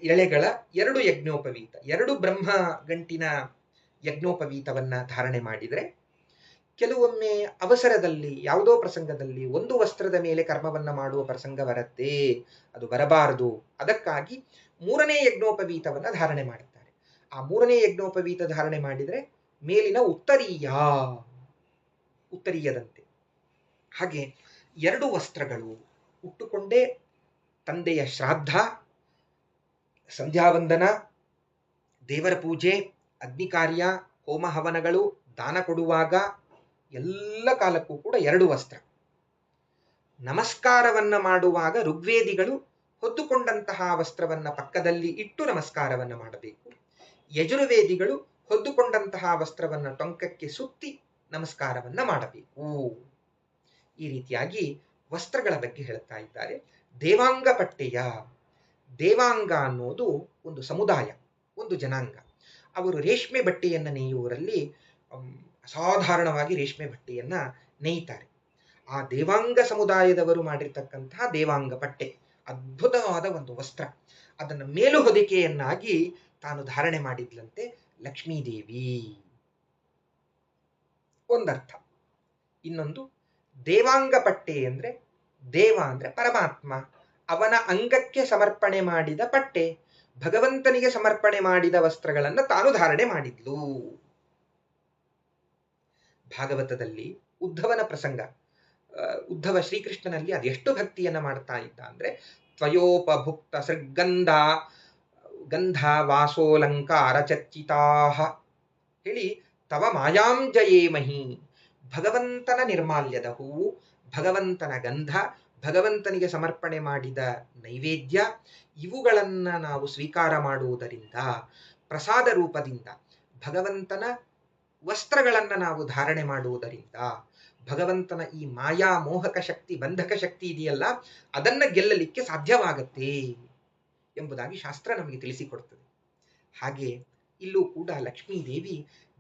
ಎಳೆಗಳ ಎರಡು ಯಜ್ಞೋಪವೀತ, ಎರಡು ಬ್ರಹ್ಮಗಂಟಿನ ಯಜ್ಞೋಪವೀತವನ್ನ ಧಾರಣೆ ಮಾಡಿದರೆ, ಕೆಲವೊಮ್ಮೆ ಅವಸರದಲ್ಲಿ ಯಾವುದೋ ಪ್ರಸಂಗದಲ್ಲಿ ಒಂದು ವಸ್ತ್ರದ ಮೇಲೆ ಕರ್ಮವನ್ನ ಮಾಡುವ ಪ್ರಸಂಗ ಬರುತ್ತೆ, ಅದು ಬರಬಾರದು. ಅದಕ್ಕಾಗಿ ಮೂರನೇ ಯಜ್ಞೋಪವೀತವನ್ನ ಧಾರಣೆ ಮಾಡುತ್ತಾರೆ. ಆ ಮೂರನೇ ಯಜ್ಞೋಪವೀತ ಧಾರಣೆ ಮಾಡಿದರೆ ಮೇಲಿನ ಉತ್ತರೀಯದಂತೆ. ಹಾಗೆ ಎರಡು ವಸ್ತ್ರಗಳು ಉಟ್ಟುಕೊಂಡೇ ತಂದೆಯ ಶ್ರಾದ್ದ, ಸಂಧ್ಯಾವಂದನ, ದೇವರ ಪೂಜೆ, ಅಗ್ನಿ ಕಾರ್ಯ, ಹೋಮ ಹವನಗಳು, ದಾನ ಕೊಡುವಾಗ ಎಲ್ಲ ಕಾಲಕ್ಕೂ ಕೂಡ ಎರಡು ವಸ್ತ್ರ. ನಮಸ್ಕಾರವನ್ನ ಮಾಡುವಾಗ ಋಗ್ವೇದಿಗಳು ಹೊದ್ದುಕೊಂಡಂತಹ ವಸ್ತ್ರವನ್ನ ಪಕ್ಕದಲ್ಲಿ ಇಟ್ಟು ನಮಸ್ಕಾರವನ್ನ ಮಾಡಬೇಕು. ಯಜುರ್ವೇದಿಗಳು ಹೊದ್ದುಕೊಂಡಂತಹ ವಸ್ತ್ರವನ್ನ ಟೊಂಕಕ್ಕೆ ಸುತ್ತಿ ನಮಸ್ಕಾರವನ್ನ ಮಾಡಬೇಕು. ಈ ರೀತಿಯಾಗಿ ವಸ್ತ್ರಗಳ ಬಗ್ಗೆ ಹೇಳ್ತಾ ಇದ್ದಾರೆ. ದೇವಾಂಗ ಪಟ್ಟೆಯ, ದೇವಾಂಗ ಅನ್ನೋದು ಒಂದು ಸಮುದಾಯ, ಒಂದು ಜನಾಂಗ. ಅವರು ರೇಷ್ಮೆ ಬಟ್ಟೆಯನ್ನ ನೇಯುವರಲ್ಲಿ ಅಸಾಧಾರಣವಾಗಿ ರೇಷ್ಮೆ ಬಟ್ಟೆಯನ್ನ ನೇಯ್ತಾರೆ. ಆ ದೇವಾಂಗ ಸಮುದಾಯದವರು ಮಾಡಿರ್ತಕ್ಕಂತಹ ದೇವಾಂಗ ಪಟ್ಟೆ ಅದ್ಭುತವಾದ ಒಂದು ವಸ್ತ್ರ. ಅದನ್ನು ಮೇಲು ಹೊದಿಕೆಯನ್ನಾಗಿ ತಾನು ಧಾರಣೆ ಮಾಡಿದ್ಲಂತೆ ಲಕ್ಷ್ಮೀದೇವಿ. ಒಂದರ್ಥ. ಇನ್ನೊಂದು, ದೇವಾಂಗ ಪಟ್ಟೆ ಅಂದ್ರೆ, ದೇವ ಅಂದ್ರೆ ಪರಮಾತ್ಮ, ಅವನ ಅಂಗಕ್ಕೆ ಸಮರ್ಪಣೆ ಮಾಡಿದ ಪಟ್ಟೆ, ಭಗವಂತನಿಗೆ ಸಮರ್ಪಣೆ ಮಾಡಿದ ವಸ್ತ್ರಗಳನ್ನ ತಾನು ಧಾರಣೆ ಮಾಡಿದ್ಲು. ಭಾಗವತದಲ್ಲಿ ಉದ್ಧವನ ಪ್ರಸಂಗ, ಉದ್ಧವ ಶ್ರೀಕೃಷ್ಣನಲ್ಲಿ ಅದೆಷ್ಟು ಭಕ್ತಿಯನ್ನ ಮಾಡ್ತಾ ಇದ್ದ ಅಂದ್ರೆ ತ್ವಯೋಪಭುಕ್ತ ಸೃಗಂಧ ಗಂಧ ವಾಸೋಲಂಕಾರ ಚರ್ಚಿತಾ ಹೇಳಿ ತವ ಮಾಯಾಂ ಜಯೇಮಹಿ. ಭಗವಂತನ ನಿರ್ಮಾಲ್ಯದ ಹೂವು, ಭಗವಂತನ ಗಂಧ, ಭಗವಂತನಿಗೆ ಸಮರ್ಪಣೆ ಮಾಡಿದ ನೈವೇದ್ಯ, ಇವುಗಳನ್ನ ನಾವು ಸ್ವೀಕಾರ ಮಾಡುವುದರಿಂದ, ಪ್ರಸಾದ ರೂಪದಿಂದ ಭಗವಂತನ ವಸ್ತ್ರಗಳನ್ನು ನಾವು ಧಾರಣೆ ಮಾಡುವುದರಿಂದ, ಭಗವಂತನ ಈ ಮಾಯಾ ಮೋಹಕ ಶಕ್ತಿ, ಬಂಧಕ ಶಕ್ತಿ ಇದೆಯಲ್ಲ, ಅದನ್ನ ಗೆಲ್ಲಲಿಕ್ಕೆ ಸಾಧ್ಯವಾಗತ್ತೆ ಎಂಬುದಾಗಿ ಶಾಸ್ತ್ರ ನಮಗೆ ತಿಳಿಸಿಕೊಡ್ತದೆ. ಹಾಗೆ ಇಲ್ಲೂ ಕೂಡ ಲಕ್ಷ್ಮೀದೇವಿ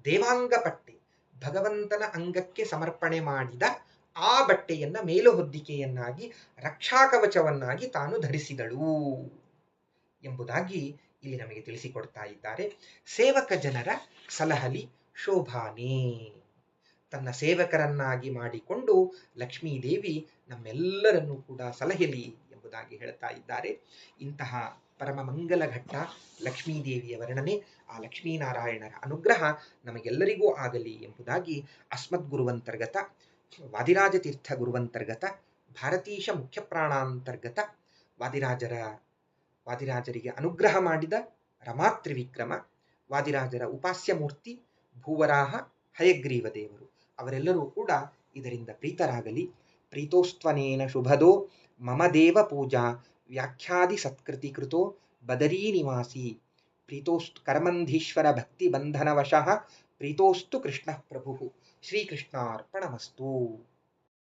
ದೇವಾಂಗ ಪಟ್ಟೆ, ಭಗವಂತನ ಅಂಗಕ್ಕೆ ಸಮರ್ಪಣೆ ಮಾಡಿದ ಆ ಬಟ್ಟೆಯನ್ನ ಮೇಲು ಹೊದ್ದಿಕೆಯನ್ನಾಗಿ ರಕ್ಷಾಕವಚವನ್ನಾಗಿ ತಾನು ಧರಿಸಿದಳು ಎಂಬುದಾಗಿ ಇಲ್ಲಿ ನಮಗೆ ತಿಳಿಸಿಕೊಡ್ತಾ ಇದ್ದಾರೆ. ಸೇವಕ ಜನರ ಸಲಹಲಿ ಶೋಭಾನೆ, ತನ್ನ ಸೇವಕರನ್ನಾಗಿ ಮಾಡಿಕೊಂಡು ಲಕ್ಷ್ಮೀದೇವಿ ನಮ್ಮೆಲ್ಲರನ್ನೂ ಕೂಡ ಸಲಹಲಿ ಎಂಬುದಾಗಿ ಹೇಳ್ತಾ ಇದ್ದಾರೆ. ಇಂತಹ ಪರಮ ಮಂಗಲ ಘಟ್ಟ ಲಕ್ಷ್ಮೀದೇವಿಯ ವರ್ಣನೆ, ಆ ಲಕ್ಷ್ಮೀನಾರಾಯಣರ ಅನುಗ್ರಹ ನಮಗೆಲ್ಲರಿಗೂ ಆಗಲಿ ಎಂಬುದಾಗಿ ಅಸ್ಮದ್ಗುರುವಂತರ್ಗತ, ವಾದಿರಾಜ ತೀರ್ಥ ಗುರುವಂತರ್ಗತ, ಭಾರತೀಶ ಮುಖ್ಯ ಪ್ರಾಣಾಂತರ್ಗತ, ವಾದಿರಾಜರಿಗೆ ಅನುಗ್ರಹ ಮಾಡಿದ ರಮಾತ್ರಿವಿಕ್ರಮ, ವಾದಿರಾಜರ ಉಪಾಸ್ಯ ಮೂರ್ತಿ ಭೂವರಾಹ ಹಯಗ್ರೀವ ದೇವರು ಅವರೆಲ್ಲರೂ ಕೂಡ ಇದರಿಂದ ಪ್ರೀತರಾಗಲಿ. ಪ್ರೀತೋಸ್ತ್ವನೇನ ಶುಭದೋ ಮಮ ದೇವ ಪೂಜಾ ವ್ಯಾಖ್ಯಾದಿ ಸತ್ಕೃತಿ ಕೃತೋ ಬದರೀ ನಿವಾಸಿ ಪ್ರೀತೋಸ್ತು ಕರ್ಮಂಧೀಶ್ವರ ಭಕ್ತಿ ಬಂಧನವಶಃ ಪ್ರೀತೋಸ್ತು ಕೃಷ್ಣ ಪ್ರಭು. ಶ್ರೀಕೃಷ್ಣಾರ್ಪಣಮಸ್ತು.